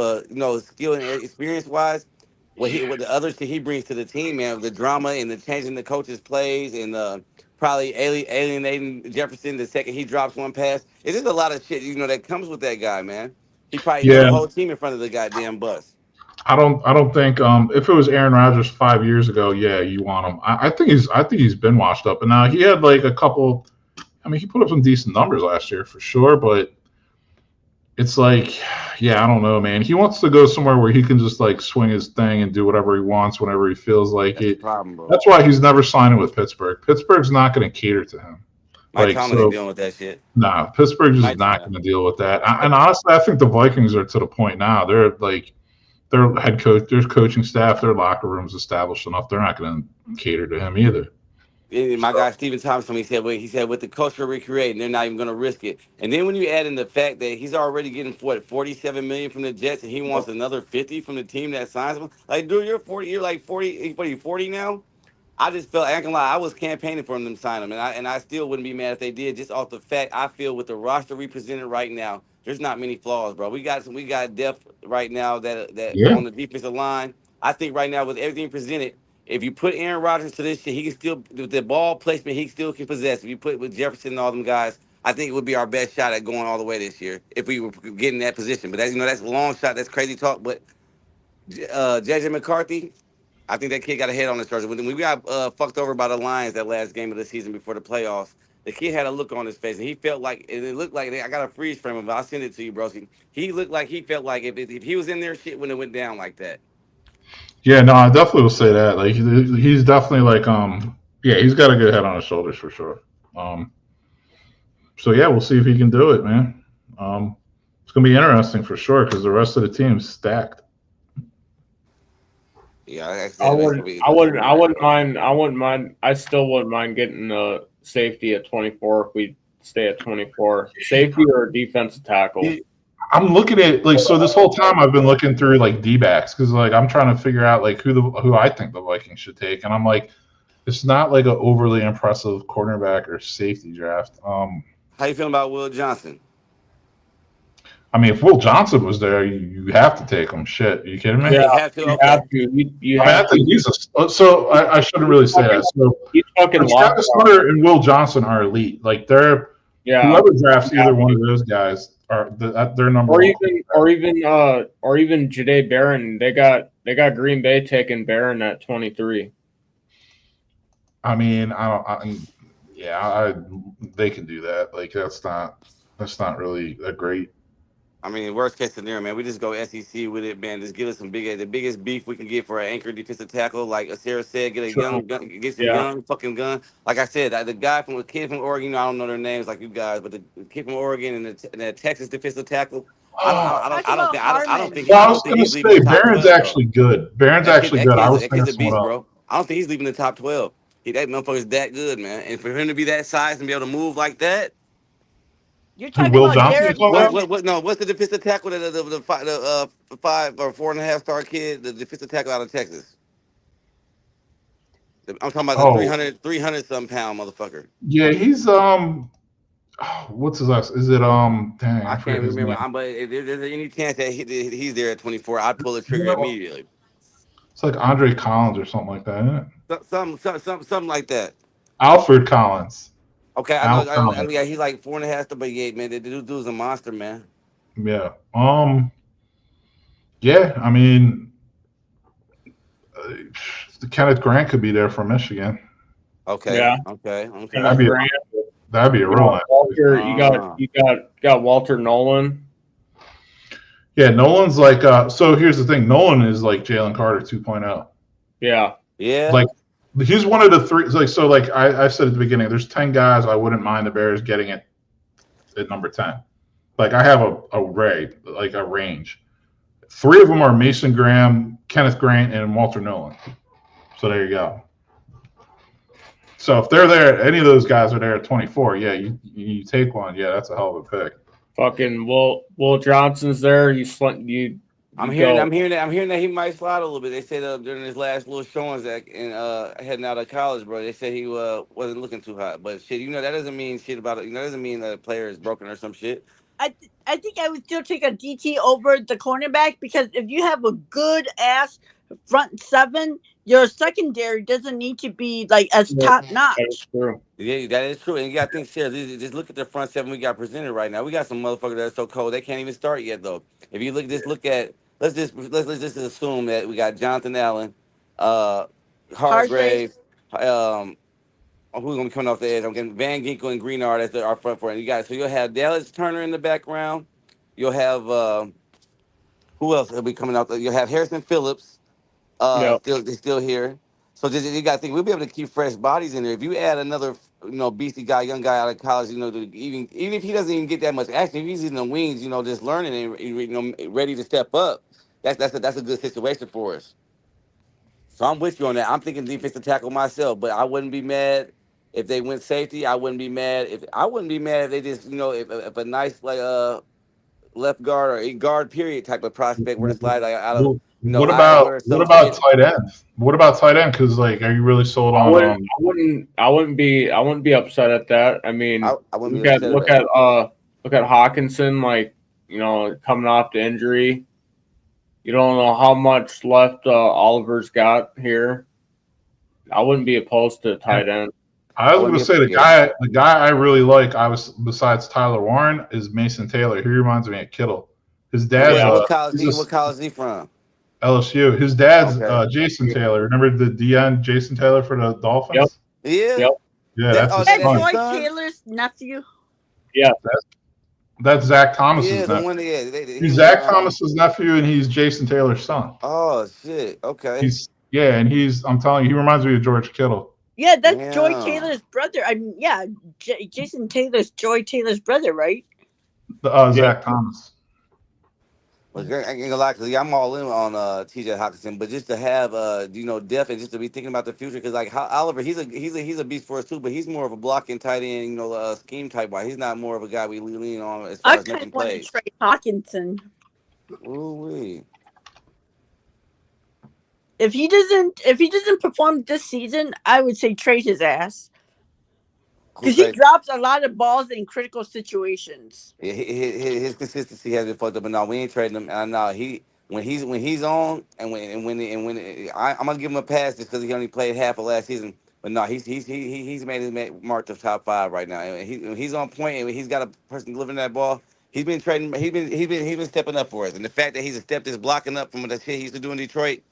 skill and experience wise, what the other shit he brings to the team, man, the drama and the changing the coaches' plays and probably alienating Jefferson the second he drops one pass. It's just a lot of shit that comes with that guy, man. He probably held the whole team in front of the goddamn bus. I don't think if it was Aaron Rodgers 5 years ago, yeah, you want him. I think he's been washed up, and now he had like a couple. I mean, he put up some decent numbers last year for sure, but it's like, yeah, I don't know, man. He wants to go somewhere where he can just like swing his thing and do whatever he wants whenever he feels like it. That's why he's never signing with Pittsburgh. Pittsburgh's not going to cater to him. Mike Tomlin ain't dealing with that shit. Nah, Pittsburgh's just not going to deal with that. And honestly, I think the Vikings are to the point now. They're like. Their head coach, their coaching staff, their locker room's established enough. They're not going to cater to him either. My guy Stephen Thompson, he said with the culture recreating, they're not even going to risk it. And then when you add in the fact that he's already getting $47 million from the Jets, and he wants another 50 from the team that signs him. Like, dude, you're 40. You're like 40. What are you 40 now? I just felt, I ain't gonna lie, I was campaigning for them to sign him, and I still wouldn't be mad if they did, just off the fact I feel with the roster we presented right now, there's not many flaws, bro. We got depth right now that on the defensive line. I think right now with everything presented, if you put Aaron Rodgers to this shit, he can still, with the ball placement, he still can possess. If you put with Jefferson and all them guys, I think it would be our best shot at going all the way this year if we were getting that position. But that's a long shot. That's crazy talk. But J.J. McCarthy, I think that kid got a head on his shoulders. When we got fucked over by the Lions that last game of the season before the playoffs, the kid had a look on his face, and he felt like, and it looked like, I got a freeze frame of it. I'll send it to you, broski. He looked like he felt like if he was in there, shit wouldn't have went down like that. Yeah, no, I definitely will say that. Like, he's definitely like, he's got a good head on his shoulders for sure. So yeah, we'll see if he can do it, man. It's gonna be interesting for sure because the rest of the team's stacked. Yeah, I wouldn't mind. I still wouldn't mind getting a safety at 24 if we stay at 24. Safety or defensive tackle. I'm looking at so this whole time I've been looking through like D-backs because like I'm trying to figure out like who I think the Vikings should take, and I'm like, it's not like an overly impressive cornerback or safety draft. How you feeling about Will Johnson? I mean, if Will Johnson was there, you have to take him. Shit, are you kidding me? Yeah, you have to. Okay. I think he's so I shouldn't really say that. So he's fucking Travis Hunter and Will Johnson are elite. Like they're whoever drafts either one of those guys are their number or one. Even Jahdae Barron. They got Green Bay taking Barron at 23. I mean, they can do that. Like that's not really a great. I mean, worst case scenario, man, we just go SEC with it, man. Just give us the biggest beef we can get for an anchor defensive tackle. Like Sarah said, get a young gun, get some young fucking gun. Like I said, the kid from Oregon, I don't know their names like you guys, but the kid from Oregon and the Texas defensive tackle. I don't think he's leaving the top 12. Barron's actually good. Barron's actually good. I was thinking a beast, bro. I don't think he's leaving the top 12. That motherfucker's that good, man. And for him to be that size and be able to move like that. You're talking about Johnson? What's the defensive tackle that the 5 or 4.5 star kid, the defensive tackle out of Texas? I'm talking about the 300 some pound motherfucker. Yeah, he's what's his last? Is it dang, I can't remember. But if there's any chance that he's there at 24, I'd pull the trigger immediately. It's like Andre Collins or something like that, isn't it? Something like that. Alfred Collins. Okay, I know. Yeah, he's like 4.5, but yeah, man, the dude's a monster, man. Yeah. Yeah, I mean, Kenneth Grant could be there for Michigan. Okay. Yeah. Okay. That'd be a real nice. Walter, you got Walter Nolan. Yeah, Nolan's like. So here's the thing. Nolan is like Jalen Carter 2.0. Yeah. Yeah. Like. He's one of the three. Like I said at the beginning, there's 10 guys I wouldn't mind the Bears getting it at number 10. Like I have a range. 3 of them are Mason Graham, Kenneth Grant, and Walter Nolan. So there you go. So if they're there, any of those guys are there at 24. Yeah, you take one. Yeah, that's a hell of a pick. Fucking Will Johnson's there. I'm hearing that he might slide a little bit. They said during his last little showings heading out of college, bro. They said he wasn't looking too hot. But shit, that doesn't mean shit about it. That doesn't mean the player is broken or some shit. I think I would still take a DT over the cornerback because if you have a good ass front 7, your secondary doesn't need to be like as top notch. That's true. Yeah, that is true. And you got to think, Sarah, just look at the front 7 we got presented right now. We got some motherfuckers that are so cold they can't even start yet though. If you look at. Let's just assume that we got Jonathan Allen, Hargrave, who's gonna be coming off the edge? I'm getting Van Ginkel and Greenard as our front four. And you'll have Dallas Turner in the background. You'll have who else will be coming out? You'll have Harrison Phillips, still here. So you got to think we'll be able to keep fresh bodies in there. If you add another, beastie guy, young guy out of college, even if he doesn't even get that much action, if he's in the wings, just learning and ready to step up. That's a good situation for us. So I'm with you on that. I'm thinking defensive tackle myself, but I wouldn't be mad if they went safety. I wouldn't be mad if they just if a nice left guard or a guard period type of prospect were to slide out of. What about tight end? What about tight end? Because are you really sold on? I wouldn't be upset at that. I mean, look at Hawkinson, coming off the injury. You don't know how much left Oliver's got here. I wouldn't be opposed to tight end. I was going to say the guy I really like, besides Tyler Warren, is Mason Taylor. He reminds me of Kittle. His dad's what college is he from? LSU. His dad's Jason Taylor. Remember the DN Jason Taylor for the Dolphins? Yep. Yeah. Yeah, that's Joy Taylor's nephew. Yeah. That's Zach Thomas's nephew. He's Zach Thomas's nephew, and he's Jason Taylor's son. Oh shit! Okay. I'm telling you, he reminds me of George Kittle. Yeah, that's Joy Taylor's brother. Jason Taylor's Joy Taylor's brother, right? Zach Thomas. Well, I ain't gonna lie, cause I'm all in on T.J. Hawkinson, but just to have depth and just to be thinking about the future, cause Oliver, he's a beast for us too, but he's more of a blocking tight end, scheme type wise. He's not more of a guy we lean on as far as making plays. Trey Hawkinson. Ooh-wee. If he doesn't perform this season, I would say trade his ass. Because he drops a lot of balls in critical situations. Yeah, his consistency has been fucked up, but no, we ain't trading him. And no, when he's on, and when I'm gonna give him a pass just because he only played half of last season. But no, he's made his mark to top 5 right now. And he's on point, and he's got a person delivering that ball. He's been trading. He's been stepping up for us, and the fact that he's stepped his blocking up from the shit he used to do in Detroit.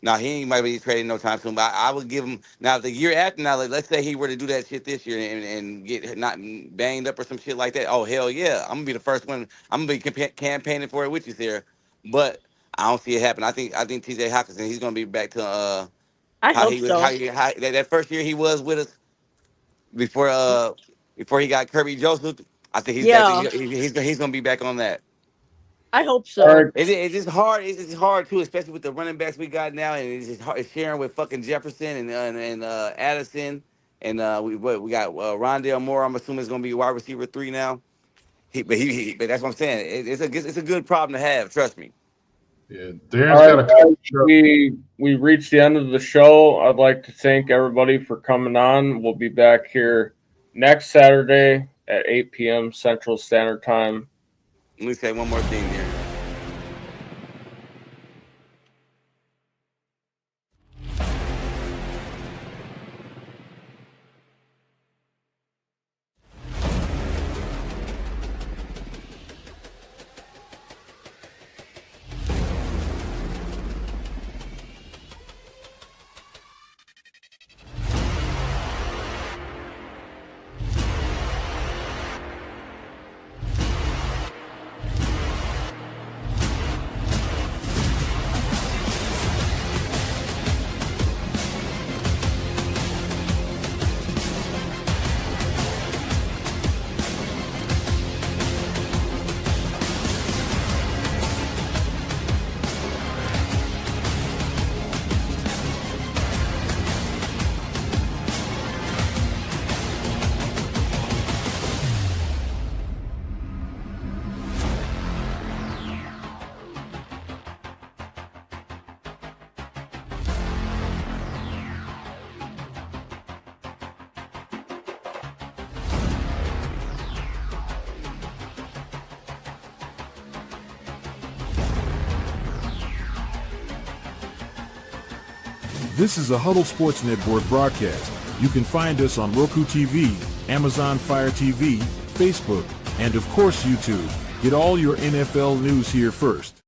Now he ain't might be trading no time soon, but I would give him now the year after. Now, like, let's say he were to do that shit this year and get not banged up or some shit like that. Oh hell yeah, I'm gonna be the first one. I'm gonna be campaigning for it with you, Sarah. But I don't see it happen. I think T.J. Hawkinson, he's gonna be back to I how hope he was so. how that first year he was with us before he got Kirby Joseph. I think he's back. Yeah, He's gonna be back on that. I hope All so. right. It's just hard. It's just hard too, especially with the running backs we got now, and it's just hard it's sharing with fucking Jefferson and Addison, and we got Rondale Moore. I'm assuming is going to be wide receiver 3 now. But that's what I'm saying. It's a good problem to have. Trust me. Yeah, All Darren's right, got a guys, couple. we reached the end of the show. I'd like to thank everybody for coming on. We'll be back here next Saturday at 8 p.m. Central Standard Time. Let me say one more thing here. This is a Huddle Sports Network broadcast. You can find us on Roku TV, Amazon Fire TV, Facebook, and of course YouTube. Get all your NFL news here first.